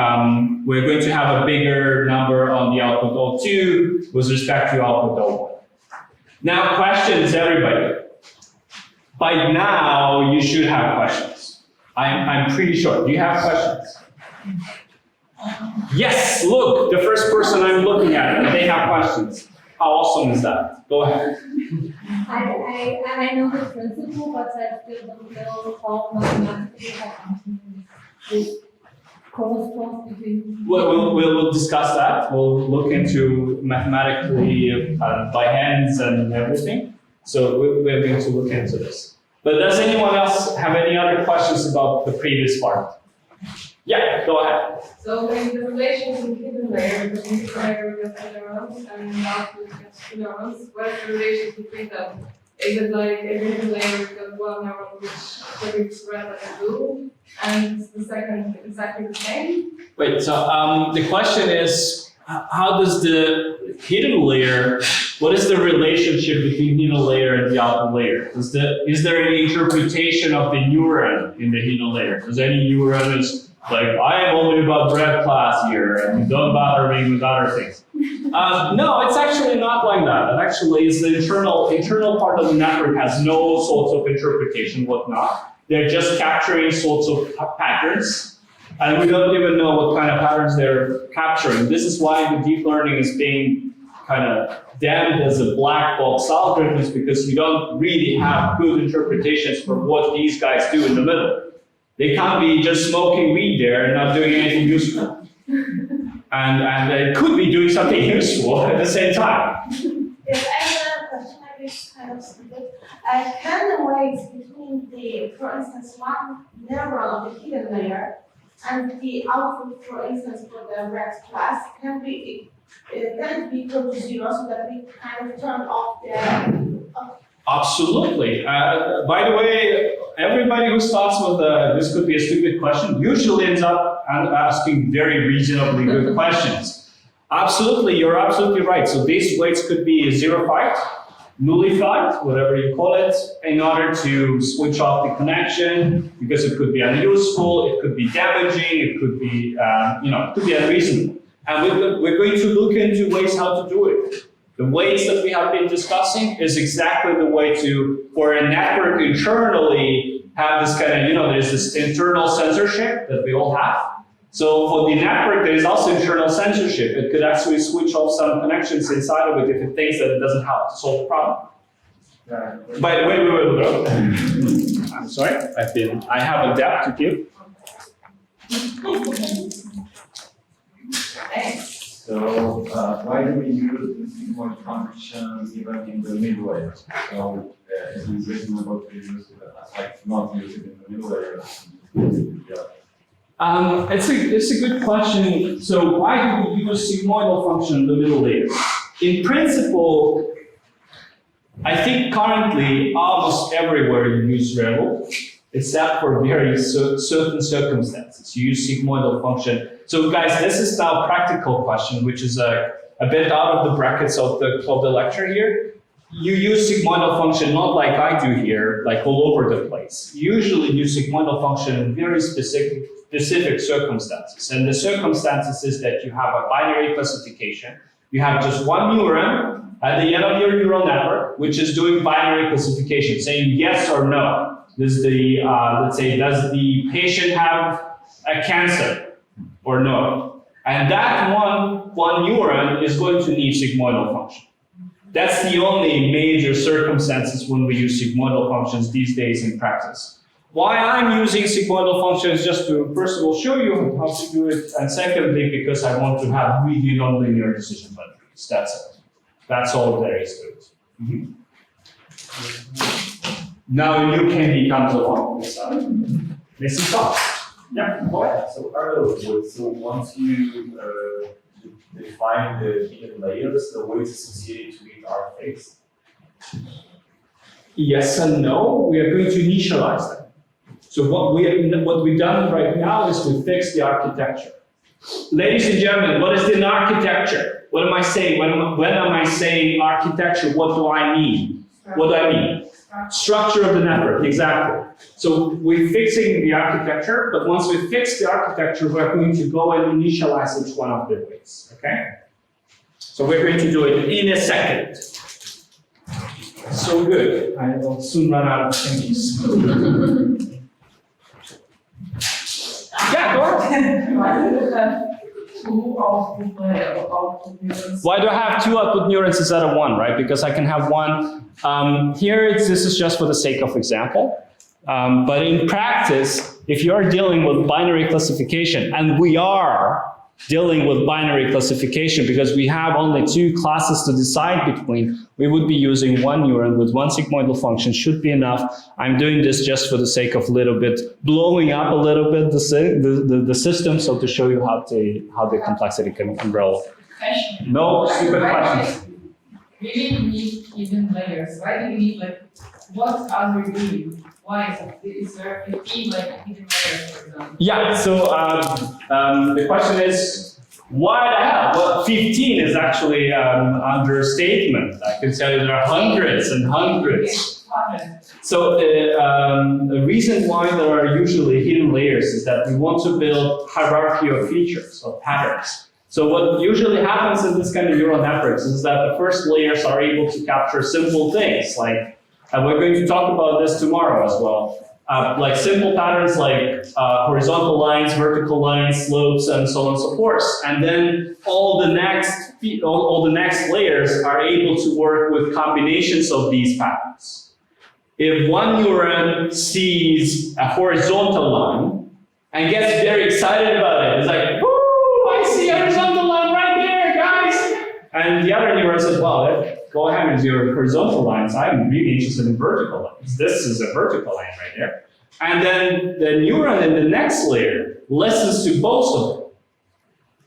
number on the output O2 with respect to output O1. Now, questions, everybody. By now, you should have questions. I'm pretty sure. Do you have questions? Yes, look, the first person I'm looking at, they have questions. How awesome is that? Go ahead. I know the principle, but I still don't know how mathematically this corresponds between. We'll discuss that. We'll look into mathematically by hands and everything. So we're going to look into this. But does anyone else have any other questions about the previous part? Yeah, go ahead. So in the relations in hidden layer, the hidden layer with the neurons and output with neurons, what is the relation between them? Is it like a hidden layer with one neuron which predicts red and blue, and the second exactly the same? Wait, so the question is, how does the hidden layer, what is the relationship between hidden layer and the outer layer? Is there any interpretation of the neuron in the hidden layer? Does any neuron is like, I am only about red class here, and don't bother me with other things? No, it's actually not like that. It actually is the internal part of the network has no sorts of interpretation, whatnot. They're just capturing sorts of patterns, and we don't even know what kind of patterns they're capturing. This is why the deep learning is being kind of damned as a black box algorithms, because we don't really have good interpretations for what these guys do in the middle. They can't be just smoking weed there and not doing anything useful. And they could be doing something useful at the same time. Yes, I have another question, maybe it's kind of stupid. Can the weights between the, for instance, one neuron of the hidden layer and the output, for instance, for the red class, can it be equal to 0 so that we kind of turn off the... Absolutely. By the way, everybody who starts with this could be a stupid question usually ends up asking very reasonably good questions. Absolutely, you're absolutely right. So these weights could be zerified, nullified, whatever you call it, in order to switch off the connection, because it could be unuseful, it could be damaging, it could be, it could be unreasonable. And we're going to look into ways how to do it. The weights that we have been discussing is exactly the way for a network internally have this kind of, there's this internal censorship that we all have. So for the network, there is also internal censorship. It could actually switch off some connections inside of it if it thinks that it doesn't help to solve the problem. But wait. I'm sorry, I have a debt to give. So why do we use the sigmoid function even in the middle layer? So is it reasonable to use it, not use it in the middle layer? Yeah. It's a good question. So why do we use sigmoidal function in the middle layer? In principle, I think currently almost everywhere you use Rebel, except for very certain circumstances. You use sigmoidal function. So guys, this is now a practical question, which is a bit out of the brackets of the lecture here. You use sigmoidal function not like I do here, like all over the place. You usually use sigmoidal function in very specific circumstances. And the circumstances is that you have a binary classification. You have just one neuron at the end of your neural network, which is doing binary classification, saying yes or no. Does the, let's say, does the patient have a cancer or no? And that one neuron is going to need sigmoidal function. That's the only major circumstances when we use sigmoidal functions these days in practice. Why I'm using sigmoidal functions just to, first of all, show you how to do it, and secondly, because I want to have really nonlinear decision boundaries. That's it. That's all there is to it. Mm-hmm. Now a new candy comes along. Missing sauce. Yeah, go ahead. So Arlo, so once you define the hidden layers, the weights associated with are fixed. Yes and no. We are going to initialize them. So what we've done right now is we fix the architecture. Ladies and gentlemen, what is an architecture? What am I saying? When am I saying architecture? What do I mean? What do I mean? Structure of the network, exactly. So we're fixing the architecture, but once we fix the architecture, we're going to go and initialize each one of the weights, okay? So we're going to do it in a second. So good. I will soon run out of things. Yeah, go ahead. Why do I have two output neurons instead of one, right? Because I can have one. This is just for the sake of example. But in practice, if you're dealing with binary classification, and we are dealing with binary classification because we have only two classes to decide between, we would be using one neuron with one sigmoidal function should be enough. I'm doing this just for the sake of blowing up a little bit the system, so to show you how the complexity can grow. No stupid questions. We didn't need hidden layers. Why do we need what are we doing? Why is there 15 hidden layers, for example? Yeah, so the question is, why the hell? Well, 15 is actually understatement. I can tell you there are hundreds and hundreds. So the reason why there are usually hidden layers is that we want to build hierarchy of features, of patterns. So what usually happens in this kind of neural networks is that the first layers are able to capture simple things, and we're going to talk about this tomorrow as well. Like simple patterns like horizontal lines, vertical lines, slopes, and so on and so forth. And then all the next layers are able to work with combinations of these patterns. If one neuron sees a horizontal line and gets very excited about it, it's like, woo, I see a horizontal line right there, guys. And the other neuron says, well, go ahead with your horizontal lines. I'm really interested in vertical lines. This is a vertical line right there. And then the neuron in the next layer listens to both of them.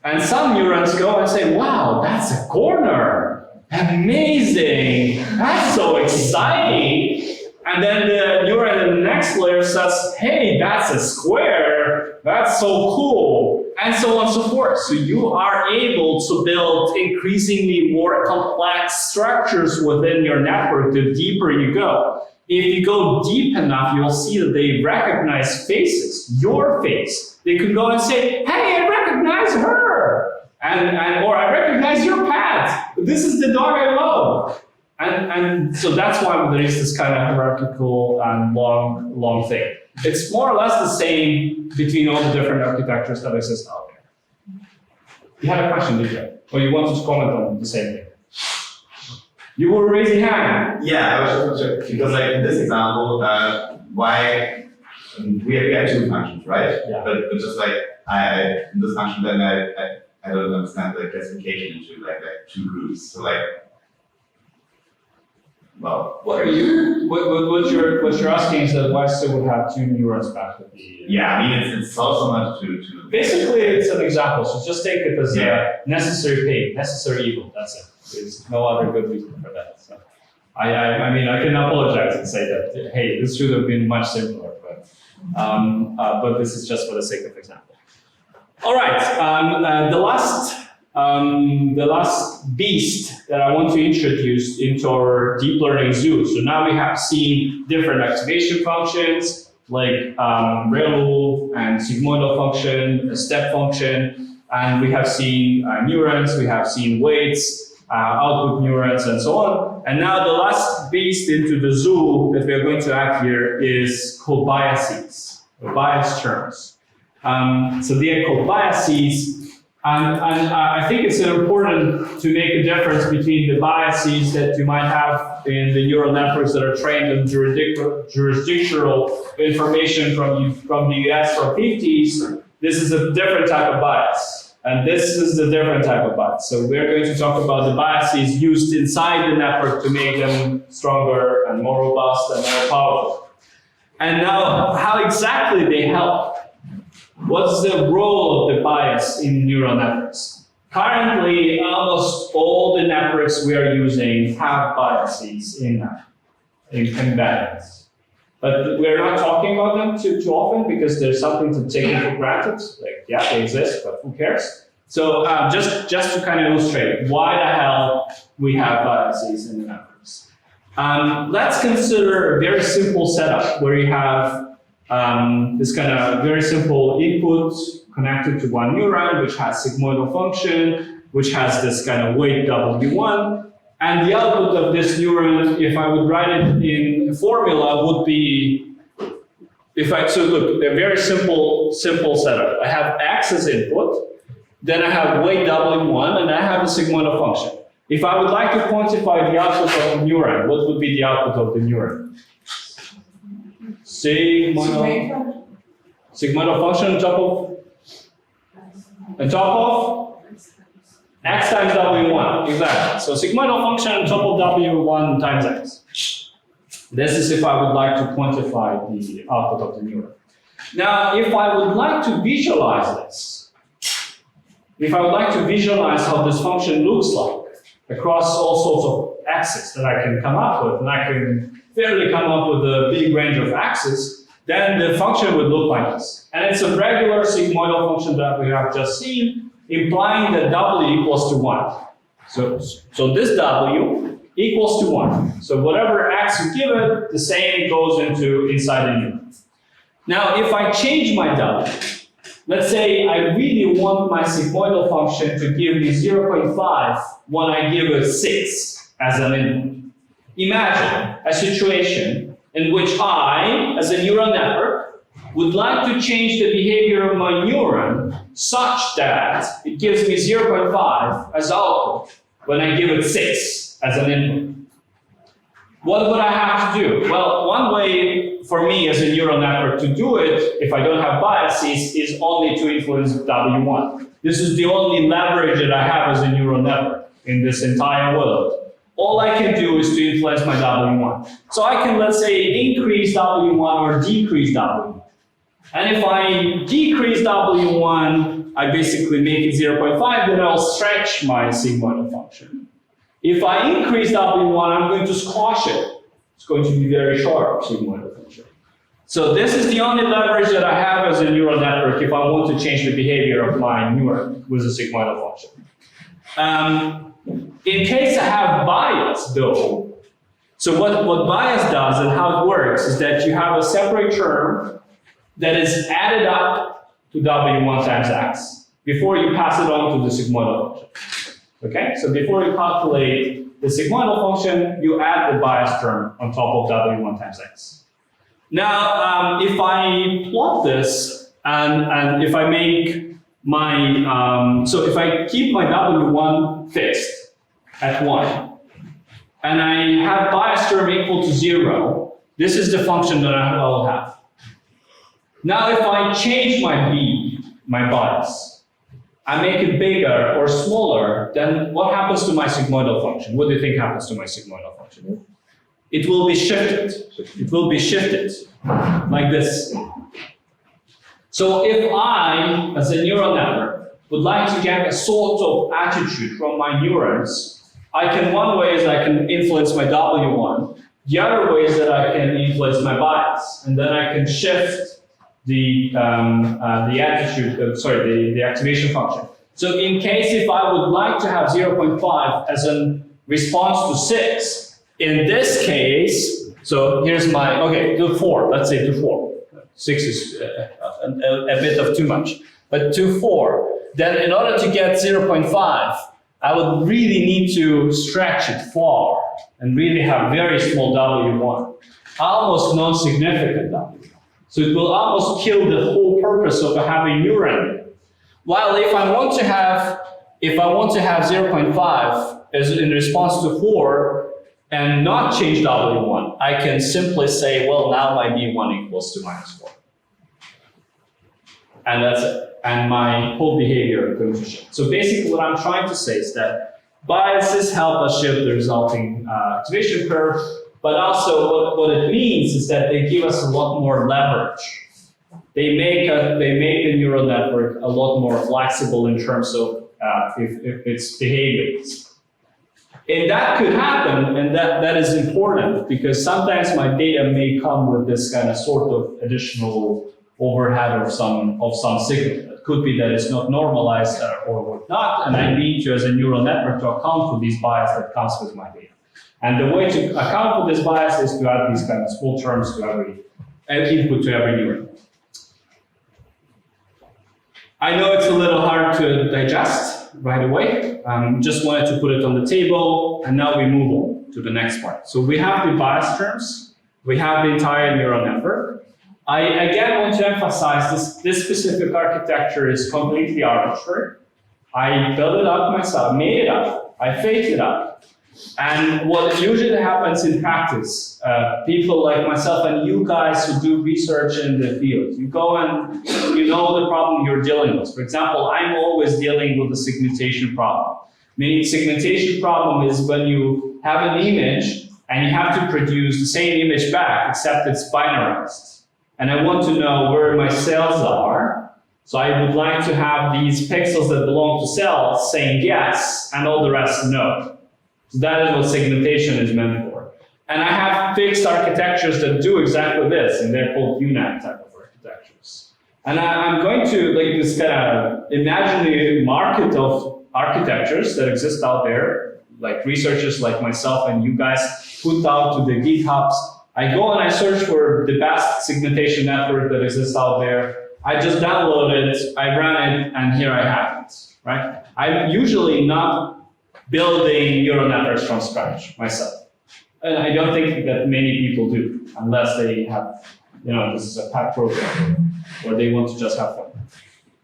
And some neurons go and say, wow, that's a corner. Amazing. That's so exciting. And then the neuron in the next layer says, hey, that's a square. That's so cool. And so on and so forth. So you are able to build increasingly more complex structures within your network the deeper you go. If you go deep enough, you'll see that they recognize faces, your face. They can go and say, hey, I recognize her. Or I recognize your pet. This is the dog I love. And so that's why there is this kind of hierarchical and long thing. It's more or less the same between all the different architectures that exist out there. You had a question, did you? Or you wanted to comment on the same thing? You were raising hand. Yeah, I was just because in this example, why we have two functions, right? Yeah. But just in this function, then I don't understand the classification into two groups. So well, What you're asking is that why still would have two neurons back with the... Yeah, I mean, it's so much to... Basically, it's an example, so just take it as a necessary pain, necessary evil, that's it. There's no other good reason for that. So I mean, I can apologize and say that, hey, this should have been much simpler, but this is just for the sake of example. All right, the last beast that I want to introduce into our deep learning zoo. So now we have seen different activation functions like ReLU and sigmoidal function, a step function, and we have seen neurons, we have seen weights. output neurons, and so on. And now the last beast into the zoo that we are going to add here is called biases, or bias terms. So they are called biases. And I think it's important to make a difference between the biases that you might have in the neural networks that are trained on jurisdictional information from the US from 50s. This is a different type of bias. And this is the different type of bias. So we're going to talk about the biases used inside the network to make them stronger and more robust and more powerful. And now, how exactly they help? What's the role of the bias in neural networks? Currently, almost all the networks we are using have biases in them, embedded. But we're not talking about them too often because there's something to take for granted. Like, yeah, they exist, but who cares? So just to kind of illustrate why the hell we have biases in the networks. Let's consider a very simple setup where you have this kind of very simple input connected to one neuron, which has sigmoidal function, which has this kind of weight W1. And the output of this neuron, if I would write it in a formula, would be, so look, a very simple setup. I have X as input, then I have weight W1, and I have a sigmoidal function. If I would like to quantify the output of a neuron, what would be the output of the neuron? Sigmoidal function on top of X times W1, exactly. So sigmoidal function on top of W1 times X. This is if I would like to quantify the output of the neuron. Now, if I would like to visualize this, if I would like to visualize how this function looks like across all sorts of axes that I can come up with, and I can fairly come up with a big range of axes, then the function would look like this. And it's a regular sigmoidal function that we have just seen, implying that W equals to 1. So this W equals to 1. So whatever X you give it, the same goes inside the neuron. Now, if I change my W, let's say I really want my sigmoidal function to give me 0.5 when I give it 6 as an input. Imagine a situation in which I, as a neural network, would like to change the behavior of my neuron such that it gives me 0.5 as output when I give it 6 as an input. What would I have to do? Well, one way for me as a neural network to do it, if I don't have biases, is only to influence W1. This is the only leverage that I have as a neural network in this entire world. All I can do is to influence my W1. So I can, let's say, increase W1 or decrease W1. And if I decrease W1, I basically make it 0.5, then I'll stretch my sigmoidal function. If I increase W1, I'm going to squash it. It's going to be very sharp sigmoidal function. So this is the only leverage that I have as a neural network if I want to change the behavior of my neuron with a sigmoidal function. In case I have bias, though, so what bias does and how it works is that you have a separate term that is added up to W1 times X before you pass it on to the sigmoidal function. Okay, so before you calculate the sigmoidal function, you add the bias term on top of W1 times X. Now, if I plot this and if I make my, so if I keep my W1 fixed at 1, and I have bias term equal to 0, this is the function that I will have. Now, if I change my B, my bias, I make it bigger or smaller, then what happens to my sigmoidal function? What do you think happens to my sigmoidal function? It will be shifted. It will be shifted like this. So if I, as a neural network, would like to get a sort of attitude from my neurons, one way is I can influence my W1. The other way is that I can influence my bias, and then I can shift the attitude, the activation function. So in case if I would like to have 0.5 as a response to 6, in this case, so here's my, okay, to 4, let's say to 4. 6 is a bit of too much, but to 4. Then in order to get 0.5, I would really need to stretch it far and really have very small W1, almost non-significant W1. So it will almost kill the whole purpose of having neuron. While if I want to have 0.5 as in response to 4 and not change W1, I can simply say, well, now my B1 equals to -4. And that's it. And my whole behavior goes to shit. So basically what I'm trying to say is that biases help us shift the resulting activation curve, but also what it means is that they give us a lot more leverage. They make the neural network a lot more flexible in terms of if its behaviors. And that could happen, and that is important because sometimes my data may come with this kind of sort of additional overhead of some signal. It could be that it's not normalized or whatnot, and I need to, as a neural network, to account for these bias that comes with my data. And the way to account for this bias is to add these kind of small terms to every input to every neuron. I know it's a little hard to digest right away. Just wanted to put it on the table, and now we move on to the next part. So we have the bias terms, we have the entire neural network. I again want to emphasize this specific architecture is completely arbitrary. I built it up myself, made it up, I faked it up. And what usually happens in practice, people like myself and you guys who do research in the field, you go and you know the problem you're dealing with. For example, I'm always dealing with the segmentation problem. Meaning segmentation problem is when you have an image and you have to produce the same image back, except it's binarized. And I want to know where my cells are. So I would like to have these pixels that belong to cells saying yes, and all the rest no. So that is what segmentation is meant for. And I have fixed architectures that do exactly this, and they're called UNAT type of architectures. And I'm going to, like, this kind of imaginary market of architectures that exist out there, like researchers like myself and you guys put out to the GitHubs. I go and I search for the best segmentation network that exists out there. I just download it, I run it, and here I have it, right? I'm usually not building neural networks from scratch myself. And I don't think that many people do, unless they have, this is a pet program, or they want to just have fun.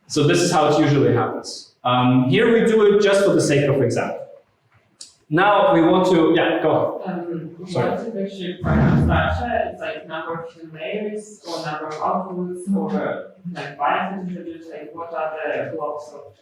So this is how it usually happens. Here we do it just for the sake of example. Now we want to, yeah, go ahead. We want to actually program structure, it's like number of layers, or number of outputs, or like bias introduced, like what are the blocks of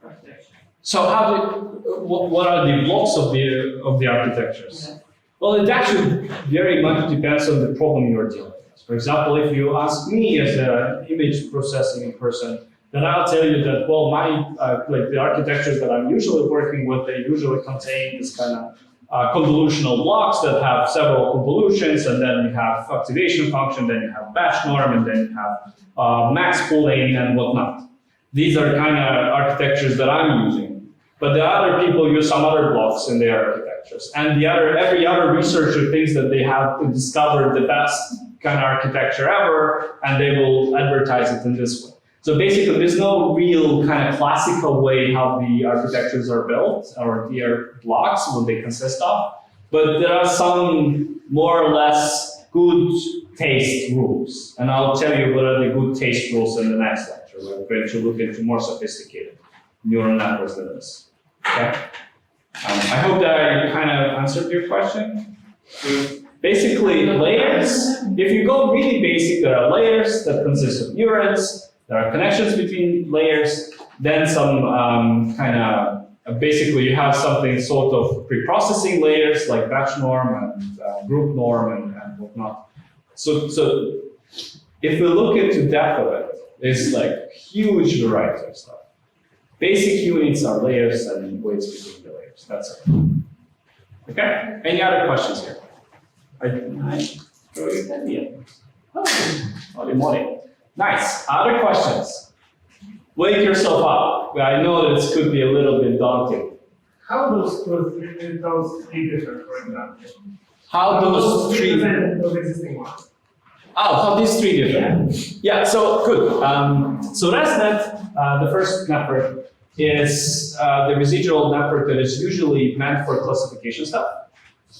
architecture? So what are the blocks of the architectures? Yeah. Well, it actually very much depends on the problem you're dealing with. For example, if you ask me as an image processing person, then I'll tell you that, well, my like the architectures that I'm usually working with, they usually contain this kind of convolutional blocks that have several convolutions, and then you have activation function, then you have batch norm, and then you have max pooling and whatnot. These are kind of architectures that I'm using, but the other people use some other blocks in their architectures, and every other researcher thinks that they have discovered the best kind of architecture ever, and they will advertise it in this way. So basically, there's no real kind of classical way how the architectures are built or their blocks, what they consist of. But there are some more or less good taste rules. And I'll tell you what are the good taste rules in the next lecture. We're going to look into more sophisticated neural networks than this. Okay? I hope that I kind of answered your question. Basically, layers, if you go really basic, there are layers that consist of neurons. There are connections between layers, then some basically you have something sort of pre-processing layers like batch norm and group norm and whatnot. So if we look into depth of it, there's like huge variety of stuff. Basic units are layers and weights between the layers, that's it. Okay, any other questions here? I throw you at the end. Holy moly. Nice. Other questions? Wake yourself up. I know that this could be a little bit daunting. How those three differ, for example? How those three those existing ones? Oh, how these three differ? Yeah. So good. So ResNet, the first network, is the residual network that is usually meant for classification stuff.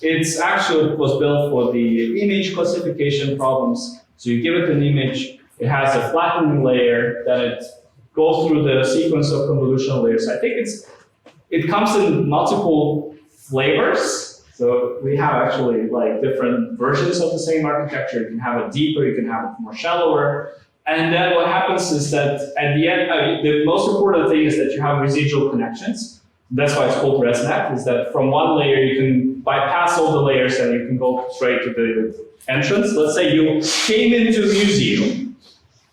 It's actually was built for the image classification problems. So you give it an image, it has a flattening layer, then it goes through the sequence of convolutional layers. I think it comes in multiple flavors. So we have actually like different versions of the same architecture. You can have it deeper, you can have it more shallower. And then what happens is that at the end, the most important thing is that you have residual connections. That's why it's called ResNet, is that from one layer you can bypass all the layers and you can go straight to the entrance. Let's say you came into a museum,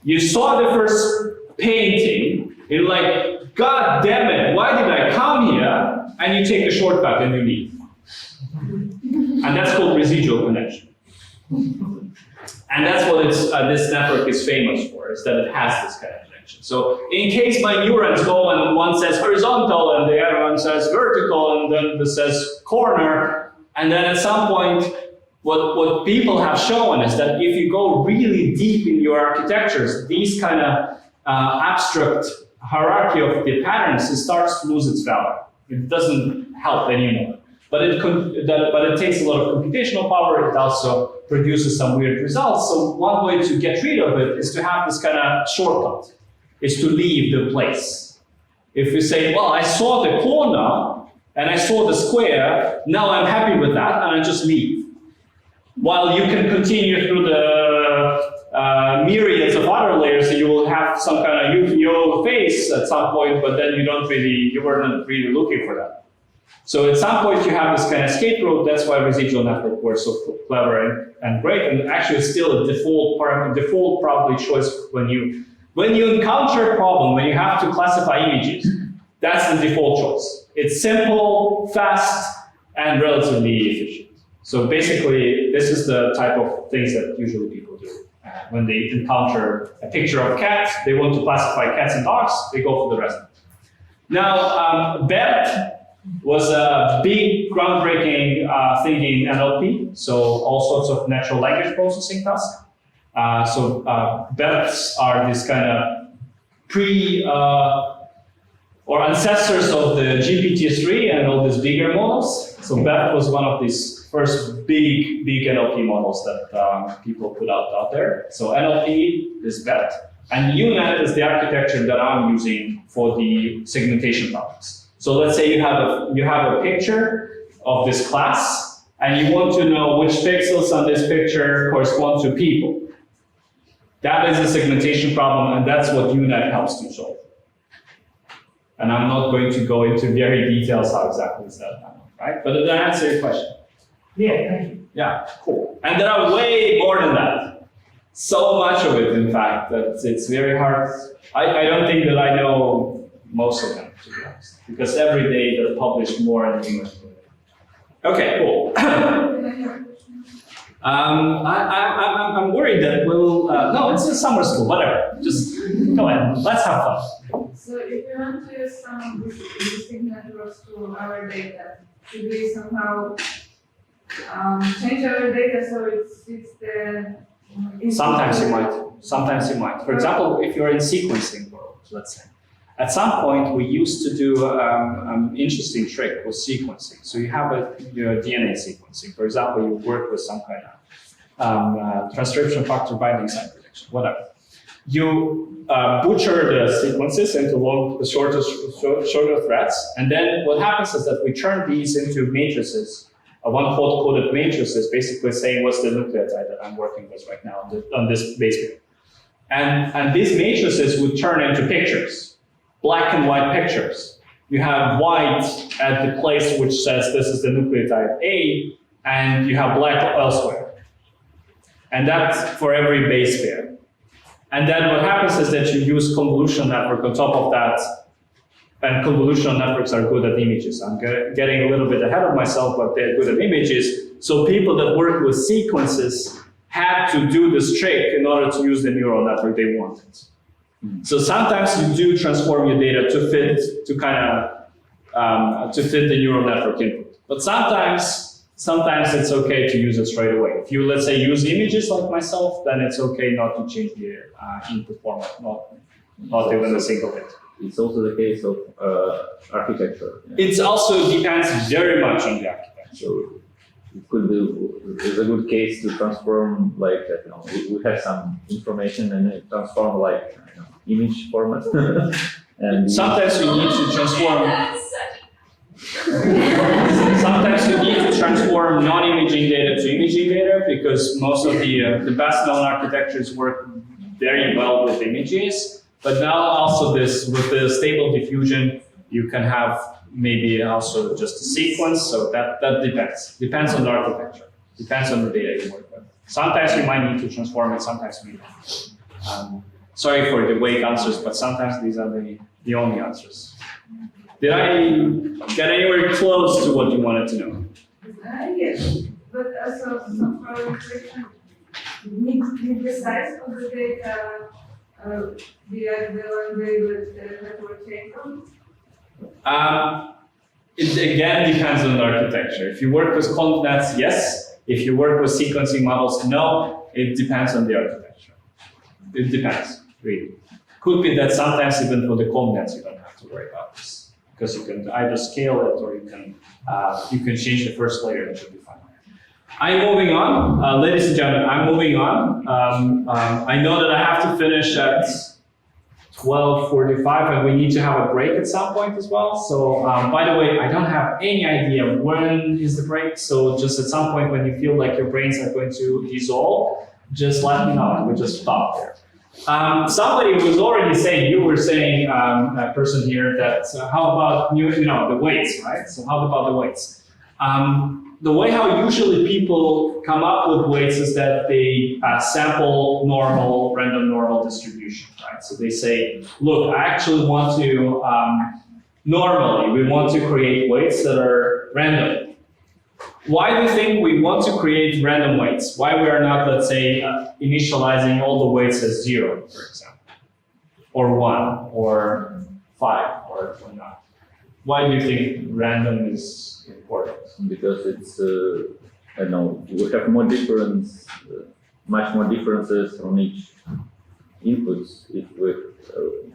you saw the first painting, you're like, God damn it, why did I come here? And you take a shortcut and you leave. And that's called residual connection. And that's what this network is famous for, is that it has this kind of connection. So in case my neurons go and one says horizontal and the other one says vertical and then this says corner, and then at some point what people have shown is that if you go really deep in your architectures, these kind of abstract hierarchy of the patterns, it starts to lose its value. It doesn't help anymore. But it takes a lot of computational power. It also produces some weird results. So one way to get rid of it is to have this kind of shortcut, is to leave the place. If you say, well, I saw the corner and I saw the square, now I'm happy with that, and I just leave. While you can continue through the myriads of other layers, so you will have some kind of UFO face at some point, but then you weren't really looking for that. So at some point you have this kind of escape route. That's why residual network were so clever and great. And actually, it's still a default probably choice when you encounter a problem, when you have to classify images. That's the default choice. It's simple, fast, and relatively efficient. So basically, this is the type of things that usually people do. When they encounter a picture of a cat, they want to classify cats and dogs, they go for the rest. Now, BERT was a big groundbreaking thing in NLP, so all sorts of natural language processing tasks. BERTs are this kind of or ancestors of the GPT-3 and all these bigger models. So BERT was one of these first big NLP models that people put out there. So NLP is BERT, and UNet is the architecture that I'm using for the segmentation problems. So let's say you have a picture of this class, and you want to know which pixels on this picture correspond to people. That is a segmentation problem, and that's what UNet helps to solve. And I'm not going to go into very details how exactly is that, right? But did I answer your question? Yeah, thank you. Yeah, cool. And there are way more than that. So much of it, in fact, that it's very hard. I don't think that I know most of them, to be honest, because every day they publish more and more. Okay, cool. I'm worried that we'll. No, it's a summer school. Whatever. Just go ahead. Let's have fun. So if we want to use some of these existing networks to our data, should we somehow change our data so it fits the? Sometimes you might. For example, if you're in sequencing world, let's say. At some point, we used to do an interesting trick with sequencing. So you have your DNA sequencing. For example, you work with some kind of transcription factor binding site prediction, whatever. You butcher the sequences into shorter threads, and then what happens is that we turn these into matrices. One coded matrix is basically saying what's the nucleotide that I'm working with right now on this base pair. And these matrices would turn into pictures. Black and white pictures. You have white at the place which says this is the nucleotide A, and you have black elsewhere. And that's for every base pair. And then what happens is that you use convolutional network on top of that, and convolutional networks are good at images. I'm getting a little bit ahead of myself, but they're good at images. So people that work with sequences had to do this trick in order to use the neural network they wanted. So sometimes you do transform your data to fit the neural network input. But sometimes it's okay to use it straight away. If you, let's say, use images like myself, then it's okay not to change the input format, not even a single bit. it's also the case of architecture. Yeah. It also depends very much on the architecture. So it could be is a good case to transform, like, you know, we have some information and it transform like, you know, image format. And sometimes you need to transform. Sometimes you need to transform non-imaging data to imaging data because most of the best known architectures work very well with images. But now also this with the stable diffusion, you can have maybe also just a sequence. So that depends on the architecture, depends on the data you work with. Sometimes you might need to transform it, sometimes you don't. Sorry for the vague answers, but sometimes these are the only answers. Did I get anywhere close to what you wanted to know? Yes, but also some further question. Need the size of the data be at the one way with the network table? It again depends on the architecture. If you work with ConvNets, yes. If you work with sequencing models, no. It depends on the architecture. It depends, really. Could be that sometimes even for the ConvNets you don't have to worry about this because you can either scale it or you can change the first layer and it should be fine. I'm moving on, ladies and gentlemen. I'm moving on. I know that I have to finish at 12:45, and we need to have a break at some point as well. So, by the way, I don't have any idea when is the break. So, just at some point when you feel like your brains are going to dissolve, just let me know, and we just stop there. Somebody was already saying, you were saying, a person here, that how about the weights, right? So, how about the weights? The way how usually people come up with weights is that they sample random normal distribution, right? So they say, look, I actually want to, normally, we want to create weights that are random. Why do you think we want to create random weights? Why we are not, let's say, initializing all the weights as 0, for example, or 1, or 5, or not? Why do you think random is important? Because it's, I don't know, we have more difference, much more differences on each inputs if we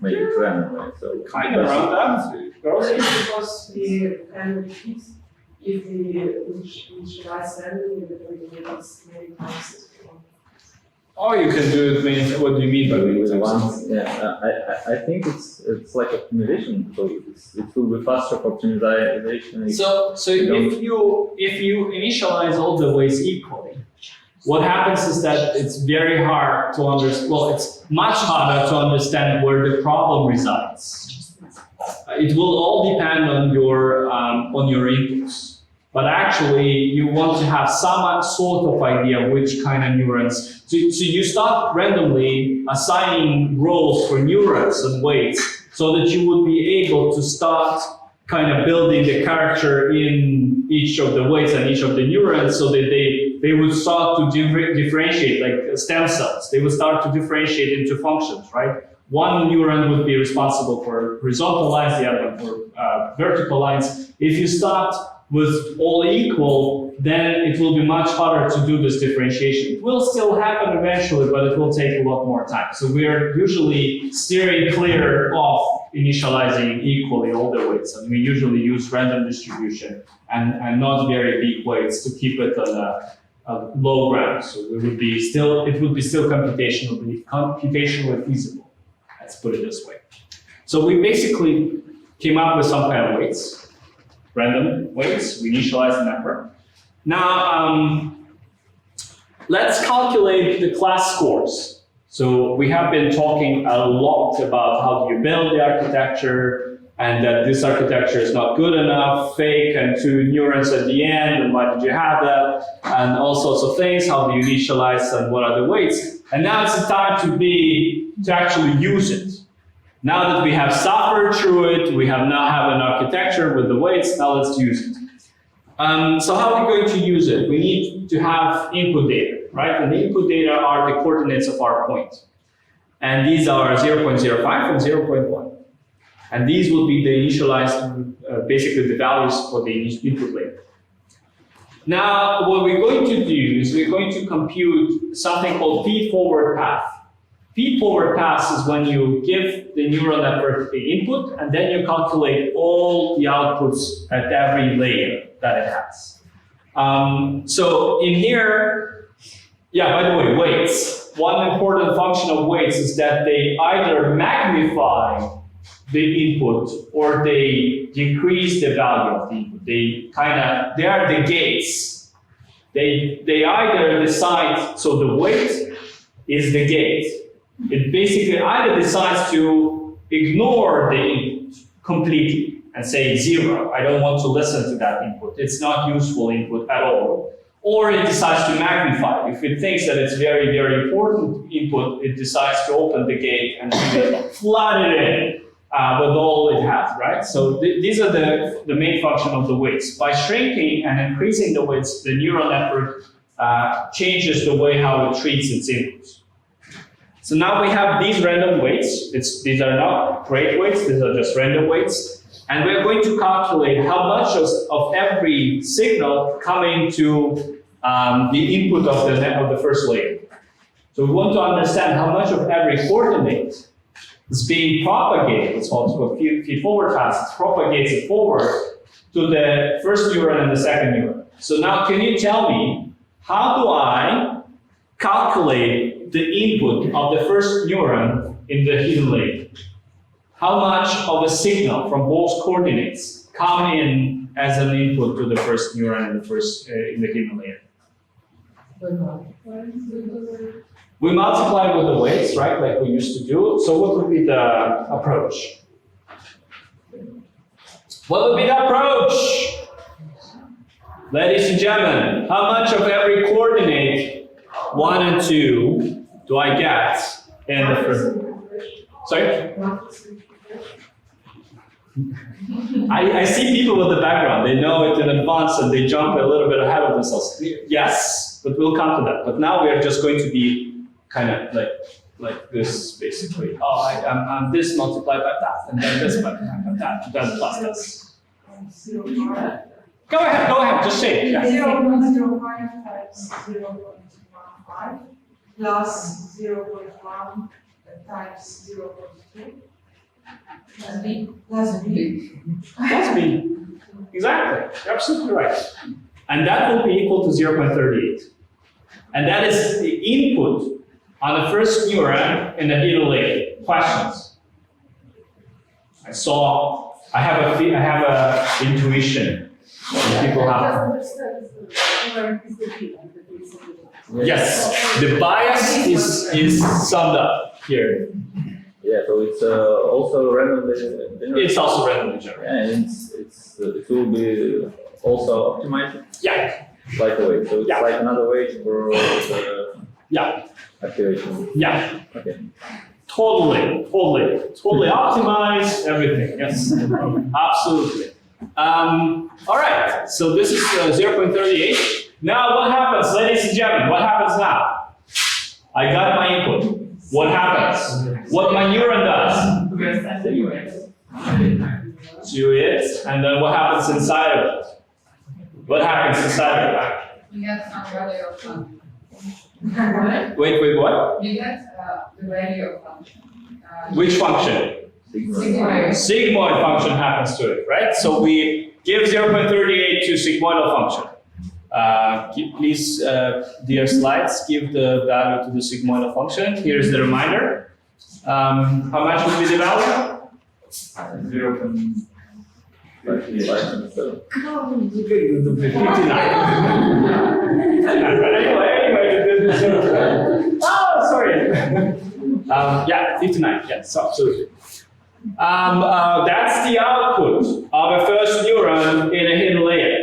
make it random, right? So kind of around that, girls? Because the repeats if the initialize randomly, we give us many times. Oh, you can do it many. What do you mean by with once? Yeah, I think it's like optimization. So it will be faster for optimization. So if you initialize all the weights equally, what happens is that it's very hard to understand. Well, it's much harder to understand where the problem resides. It will all depend on your inputs. But actually, you want to have some sort of idea of which kind of neurons. So you start randomly assigning roles for neurons and weights so that you would be able to start kind of building the character in each of the weights and each of the neurons so that they would start to differentiate, like stem cells. They would start to differentiate into functions, right? One neuron would be responsible for horizontal lines, the other one for vertical lines. If you start with all equal, then it will be much harder to do this differentiation. It will still happen eventually, but it will take a lot more time. So we are usually steering clear of initializing equally all the weights, and we usually use random distribution and not very big weights to keep it on a low ground. So it would be still computationally feasible. Let's put it this way. So we basically came up with some kind of weights. Random weights, we initialize the number. Now, let's calculate the class scores. So we have been talking a lot about how do you build the architecture and that this architecture is not good enough, fake, and 2 neurons at the end, and why did you have that, and all sorts of things, how do you initialize and what are the weights. And now it's the time to actually use it. Now that we have suffered through it, we now have an architecture with the weights, now let's use it. So how are we going to use it? We need to have input data, right? And the input data are the coordinates of our point. And these are 0.05 and 0.1. And these will be the initialized, basically the values for the input layer. Now, what we're going to do is we're going to compute something called feed-forward path. feed-forward pass is when you give the neural network the input, and then you calculate all the outputs at every layer that it has. So in here, yeah, by the way, weights. One important function of weights is that they either magnify the input or they decrease the value of the input. They are the gates. They either decide, so the weight is the gate. It basically either decides to ignore the input completely and say 0. I don't want to listen to that input. It's not useful input at all. Or it decides to magnify. If it thinks that it's very, very important input, it decides to open the gate and really flood it in with all it has, right? So these are the main function of the weights. By shrinking and increasing the weights, the neural network changes the way how it treats its inputs. So now we have these random weights. These are not great weights, these are just random weights. And we're going to calculate how much of every signal coming to the input of the first layer. So we want to understand how much of every coordinate is being propagated. It's called feed-forward pass. It propagates it forward to the first neuron and the second neuron. So now can you tell me, how do I calculate the input of the first neuron in the hidden layer? How much of a signal from both coordinates come in as an input to the first neuron in the hidden layer? We multiply with the weights, right, like we used to do. So what would be the approach? What would be the approach? Ladies and gentlemen, how much of every coordinate, 1 and 2, do I get in the first? Sorry? I see people with the background, they know it in advance and they jump a little bit ahead of themselves. Yes, but we'll come to that. But now we are just going to be kind of like this, basically. Oh, I'm this multiplied by that, and then this by that, then plus this. Go ahead, just say it. Yeah. 0.05 times 0.15 plus 0.1 times 0.2. Plus B. Plus B. Plus B. Exactly. You're absolutely right. And that will be equal to 0.38. And that is the input on the first neuron in the hidden layer. Questions? I have a intuition. People have. Yes, the bias is summed up here. Yeah, so it's also randomly generated. It's also randomly generated. Yeah, and it will be also optimized. Yeah. Like a way. So it's like another way for the activation. Yeah. Okay. Totally optimized everything. Yes, absolutely. All right. So this is 0.38. Now what happens, ladies and gentlemen? What happens now? I got my input. What happens? What my neuron does? Do it, and then what happens inside of it? What happens inside of it? You get some value of function. Wait, what? You get the value of function. Which function? Sigmoid. Sigmoid function happens to it, right? So we give 0.38 to sigmoidal function. Please, dear slides, give the value to the sigmoidal function. Here's the reminder. How much would be the value? 0.59. Oh, sorry. Yeah, 59. Yes, absolutely. That's the output of a first neuron in a hidden layer.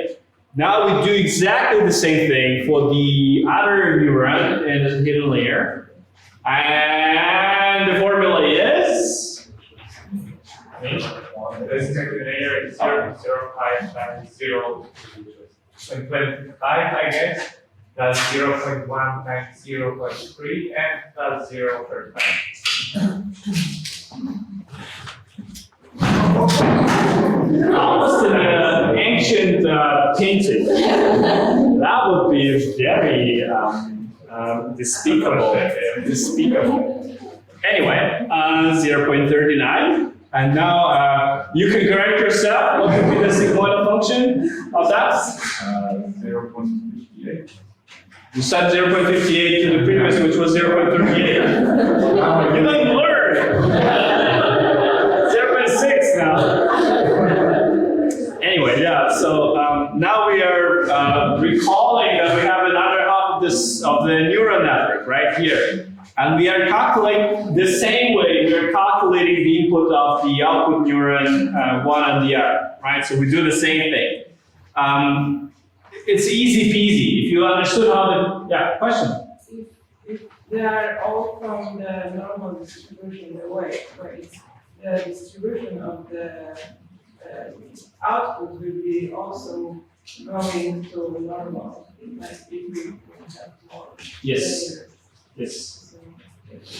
Now we do exactly the same thing for the other neuron in the hidden layer. And the formula is? The second layer is 0.05 times 0.25, I guess. Plus 0.1 times 0.3 and plus 0.5. Almost an ancient painting. That would be very despicable. Anyway, 0.39. And now you can correct yourself. What would be the sigmoidal function of that? 0.58. You said 0.58 to the previous, which was 0.38. You didn't learn. 0.6 now. Anyway, yeah. So now we are recalling that we have another half of the neural network right here. And we are calculating the same way we are calculating the input of the output neuron one and the other, right? So we do the same thing. It's easy peasy. If you understood how the, question? If they are all from the normal distribution, the way where it's the distribution of the output will be also going to normal, like if we have more. Yes. layers. Yes.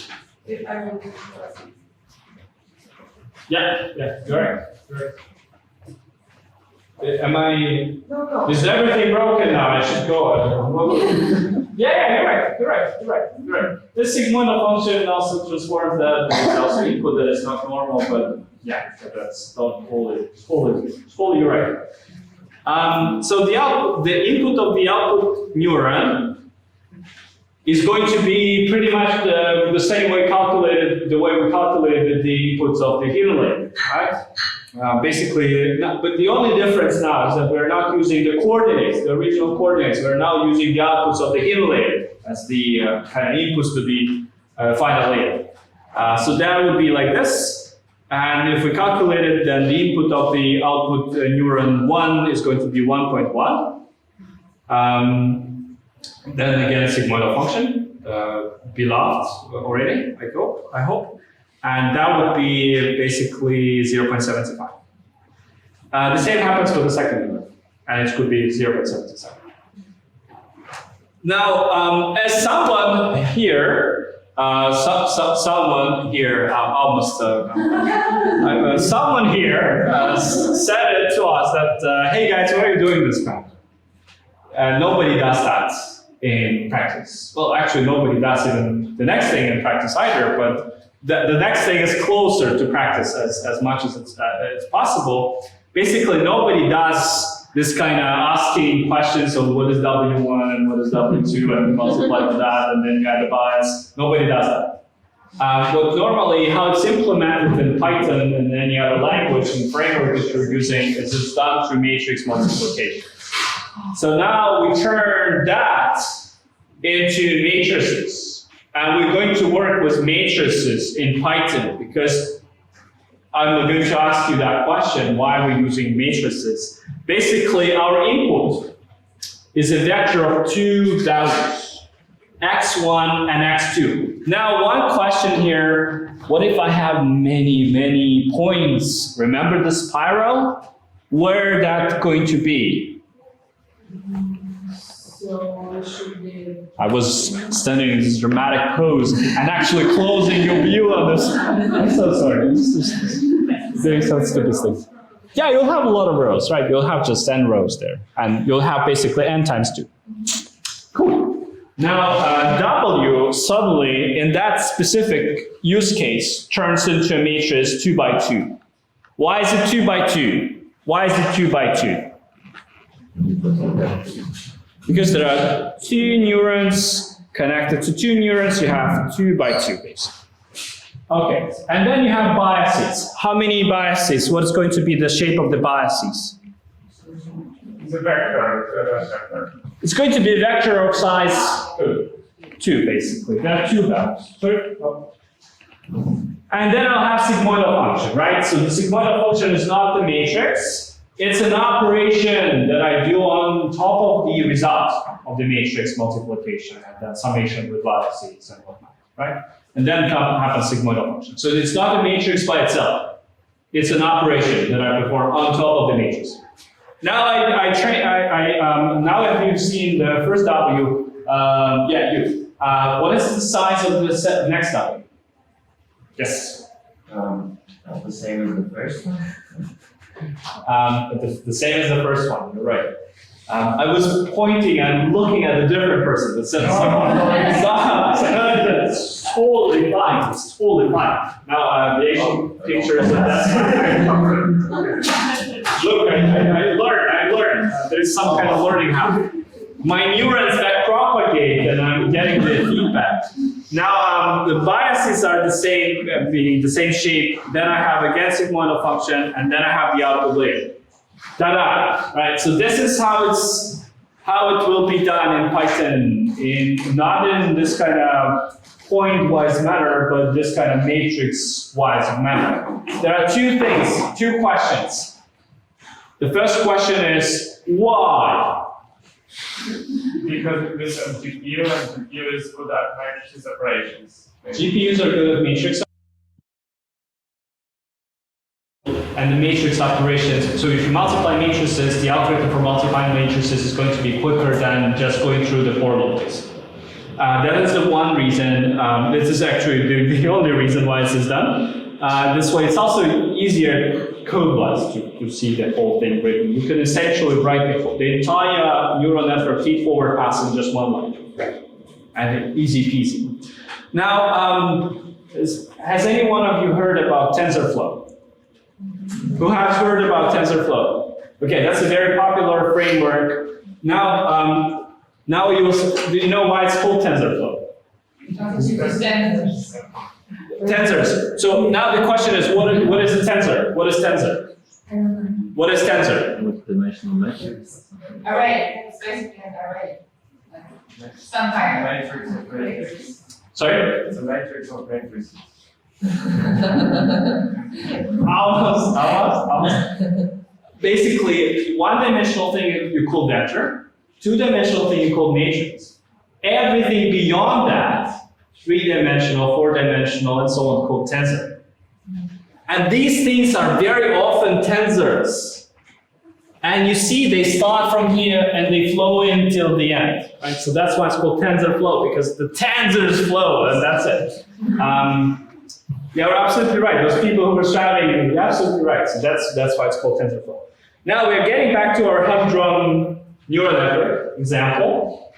If I will do it. Yeah, correct. Am I? No. Is everything broken now? I should go. Yeah, you're right. This sigmoidal function also transforms that. There's also input that is not normal, but yeah, that's not fully right. So the input of the output neuron is going to be pretty much the same way calculated, the way we calculated the inputs of the hidden layer, right? Basically, but the only difference now is that we're not using the coordinates, the original coordinates. We're now using the outputs of the hidden layer as the kind of inputs to the final layer. So that would be like this. And if we calculate it, then the input of the output neuron 1 is going to be 1.1. Then again, sigmoidal function, beloved already, I hope. And that would be basically 0.75. The same happens for the second number, and it could be 0.77. Now, as someone here, someone here said it to us that, hey guys, why are you doing this crap? Nobody does that in practice. Well, actually, nobody does even the next thing in practice either, but the next thing is closer to practice as much as it's possible. Basically, nobody does this kind of asking questions of what is W1 and what is W2 and multiply to that and then you add a bias. Nobody does that. But normally, how it's implemented in Python and any other language and framework that you're using is it's done through matrix multiplication. So now we turn that into matrices. And we're going to work with matrices in Python because I'm going to ask you that question, why are we using matrices? Basically, our input is a vector of two values, x1 and x2. Now, one question here, what if I have many points? Remember the spiral? Where that going to be? So it should be. I was standing in this dramatic pose and actually closing your view on this. I'm so sorry. Doing some stupid things. Yeah, you'll have a lot of rows, right? You'll have just n rows there, and you'll have basically n times 2. Cool. Now, W suddenly, in that specific use case, turns into a matrix 2 by 2. Why is it 2 by 2? Why is it 2 by 2? Because there are two neurons connected to two neurons, you have 2 by 2 basically. Okay, and then you have biases. How many biases? What is going to be the shape of the biases? It's a vector. It's going to be a vector of size 2 basically. There are two values. And then I'll have sigmoidal function, right? So the sigmoidal function is not the matrix. It's an operation that I do on top of the result of the matrix multiplication and then summation with biases and whatnot, right? And then happens sigmoidal function. So it's not a matrix by itself. It's an operation that I perform on top of the matrix. Now now that you've seen the first W, what is the size of the next W? Yes. The same as the first one. The same as the first one, you're right. I was pointing and looking at a different person that said something. It's totally fine. It's totally fine. Now, the Asian pictures, that's Look, I learned. There's some kind of learning happening. My neurons back propagate and I'm getting the feedback. Now, the biases are the same, being the same shape. Then I have a gain sigmoidal function, and then I have the output layer. Ta-da! Right. So this is how it will be done in Python, not in this kind of point-wise manner, but this kind of matrix-wise manner. There are two questions. The first question is why? Because with GPU and GPU is good at matrix operations. GPUs are good at matrix and the matrix operations. So if you multiply matrices, the algorithm for multiplying matrices is going to be quicker than just going through the for loops. That is the one reason. This is actually the only reason why this is done. This way, it's also easier code-wise to see the whole thing written. You can essentially write the entire neural network feed-forward pass in just one line, and easy peasy. Now, has any one of you heard about TensorFlow? Who has heard about TensorFlow? Okay, that's a very popular framework. Now, do you know why it's called TensorFlow? Tensors. So now the question is, what is a tensor? What is tensor? What is tensor? What dimensional matrix? Array, it's basically an array. Some kind Matrix of matrices. Sorry? It's a matrix of matrices. Almost. Basically, one-dimensional thing you call vector, two-dimensional thing you call matrix. Everything beyond that, three-dimensional, four-dimensional, and so on, called tensor. And these things are very often tensors. And you see they start from here and they flow in till the end, right? So that's why it's called TensorFlow, because the tensors flow, and that's it. Yeah, we're absolutely right. Those people who were shouting, you're absolutely right. So that's why it's called TensorFlow. Now we're getting back to our humdrum neural network example.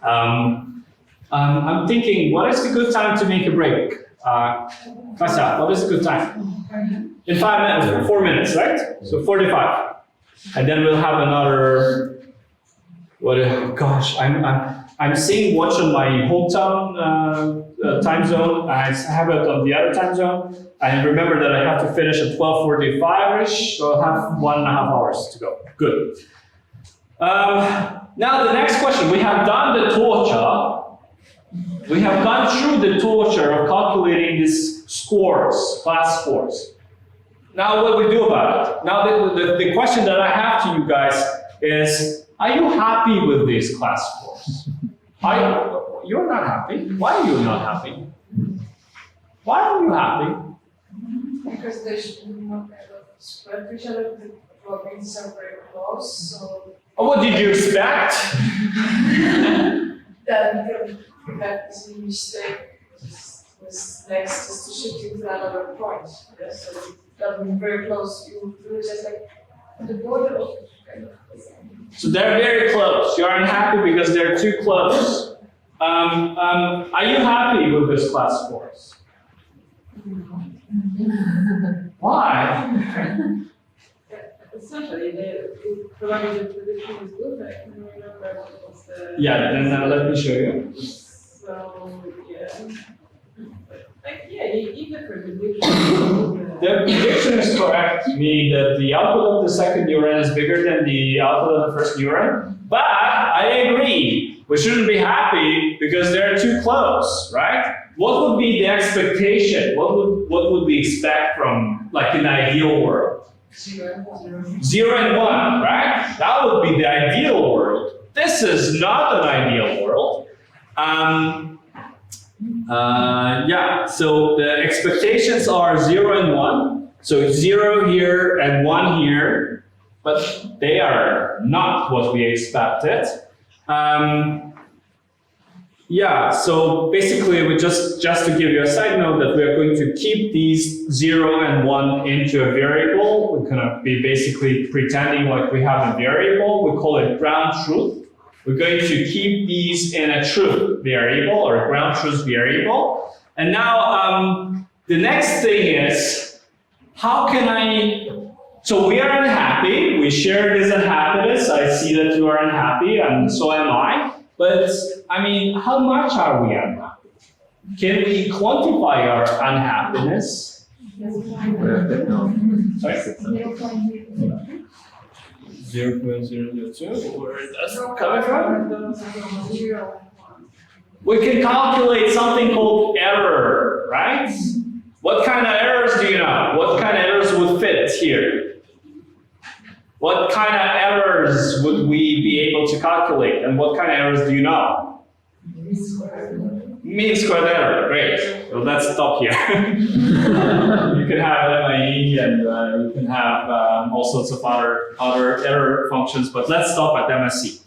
I'm thinking, what is the good time to make a break? Kasia, what is a good time? In 5 minutes, 4 minutes, right? So 45. And then we'll have another, I'm seeing watch on my hometown time zone. I have it on the other time zone. I remember that I have to finish at 12:45-ish, so I'll have 1.5 hours to go. Good. Now the next question, we have done the torture. We have gone through the torture of calculating these scores, class scores. Now what do we do about it? Now the question that I have to you guys is, are you happy with these class scores? You're not happy. Why are you not happy? Why are you happy? Because they should not kind of spread to each other, the properties are very close, so What did you expect? that we can have this mistake was next just to shift it to another point. Yes, so that would be very close. You lose just like the border of kind of. So they're very close. You aren't happy because they're too close. Are you happy with this class scores? Why? Essentially, provided the prediction is good, I can remember what was the. Yeah, then let me show you. So, yeah. Even for prediction. The prediction is correct, meaning that the output of the second neuron is bigger than the output of the first neuron. But I agree, we shouldn't be happy because they're too close, right? What would be the expectation? What would we expect from, like, an ideal world? 0 and 1. 0 and 1, right? That would be the ideal world. This is not an ideal world. Yeah, so the expectations are 0 and 1. So 0 here and 1 here, but they are not what we expected. Yeah, so basically, we just to give you a side note that we are going to keep these 0 and 1 into a variable. We're gonna be basically pretending like we have a variable. We call it ground truth. We're going to keep these in a truth variable or ground truth variable. And now the next thing is, how can so we are unhappy. We share this unhappiness. I see that you are unhappy, and so am I. But I mean, how much are we unhappy? Can we quantify our unhappiness? Sorry? 0.002. Where is that coming from? We can calculate something called error, right? What kind of errors do you know? What kind of errors would fit here? What kind of errors would we be able to calculate? And what kind of errors do you know? Mean squared error, great. Well, let's stop here. You can have MIE and you can have all sorts of other error functions, but let's stop at MSE.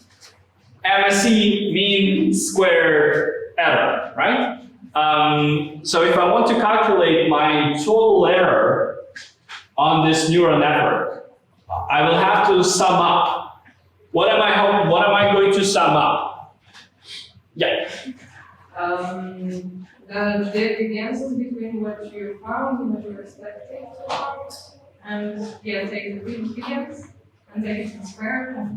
MSE, mean squared error, right? So if I want to calculate my total error on this neural network, I will have to sum up. What am I going to sum up? Yeah. The differences between what you found and what you were expecting to find, and yeah, take the difference and take it to square.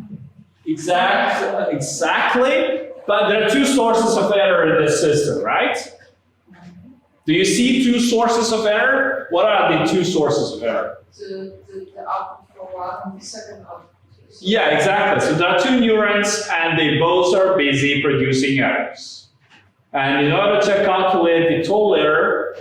Exactly. But there are two sources of error in this system, right? Do you see two sources of error? What are the two sources of error? The output for one and the second output. Yeah, exactly. So there are two neurons and they both are busy producing errors. And in order to calculate the total error,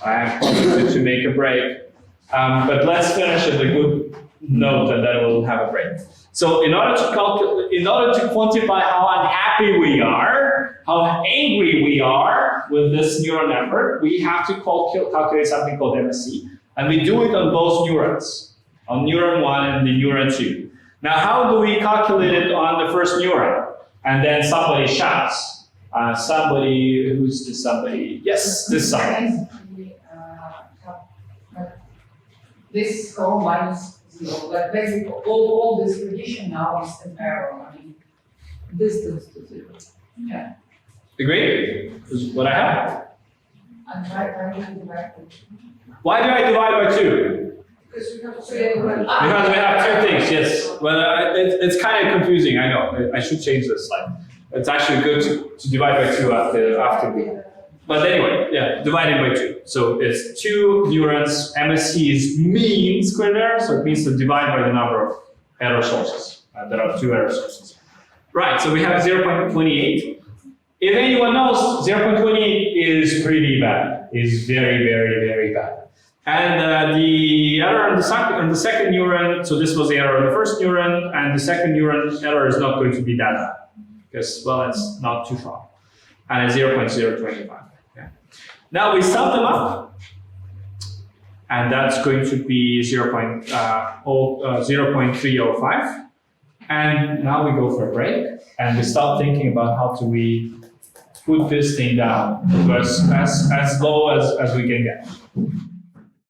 I am going to make a break. But let's finish at a good note and then we'll have a break. So in order to quantify how unhappy we are, how angry we are with this neural network, we have to calculate something called MSE. And we do it on both neurons, on neuron 1 and the neuron 2. Now, how do we calculate it on the first neuron? And then somebody shouts. Somebody, who's this somebody? Yes, this somebody. This score minus 0, but basically all this prediction now is an error. I mean, distance to 0. Yeah. Agree? This is what I have. And why do you divide by 2? Why do I divide by 2? Because you have to Because we have two things, yes. Well, it's kind of confusing, I know. I should change this slide. It's actually good to divide by 2 after. But anyway, yeah, dividing by 2. So it's 2 neurons. MSE is mean squared error, so it means to divide by the number of error sources. There are 2 error sources. Right, so we have 0.28. If anyone knows, 0.28 is pretty bad. Is very, very, very bad. And the error on the second neuron, so this was the error on the first neuron, and the second neuron error is not going to be that bad. Because, well, it's not too far. And it's 0.025. Yeah. Now we sum them up, and that's going to be 0.305. And now we go for a break, and we start thinking about how do we put this thing down to as low as we can get.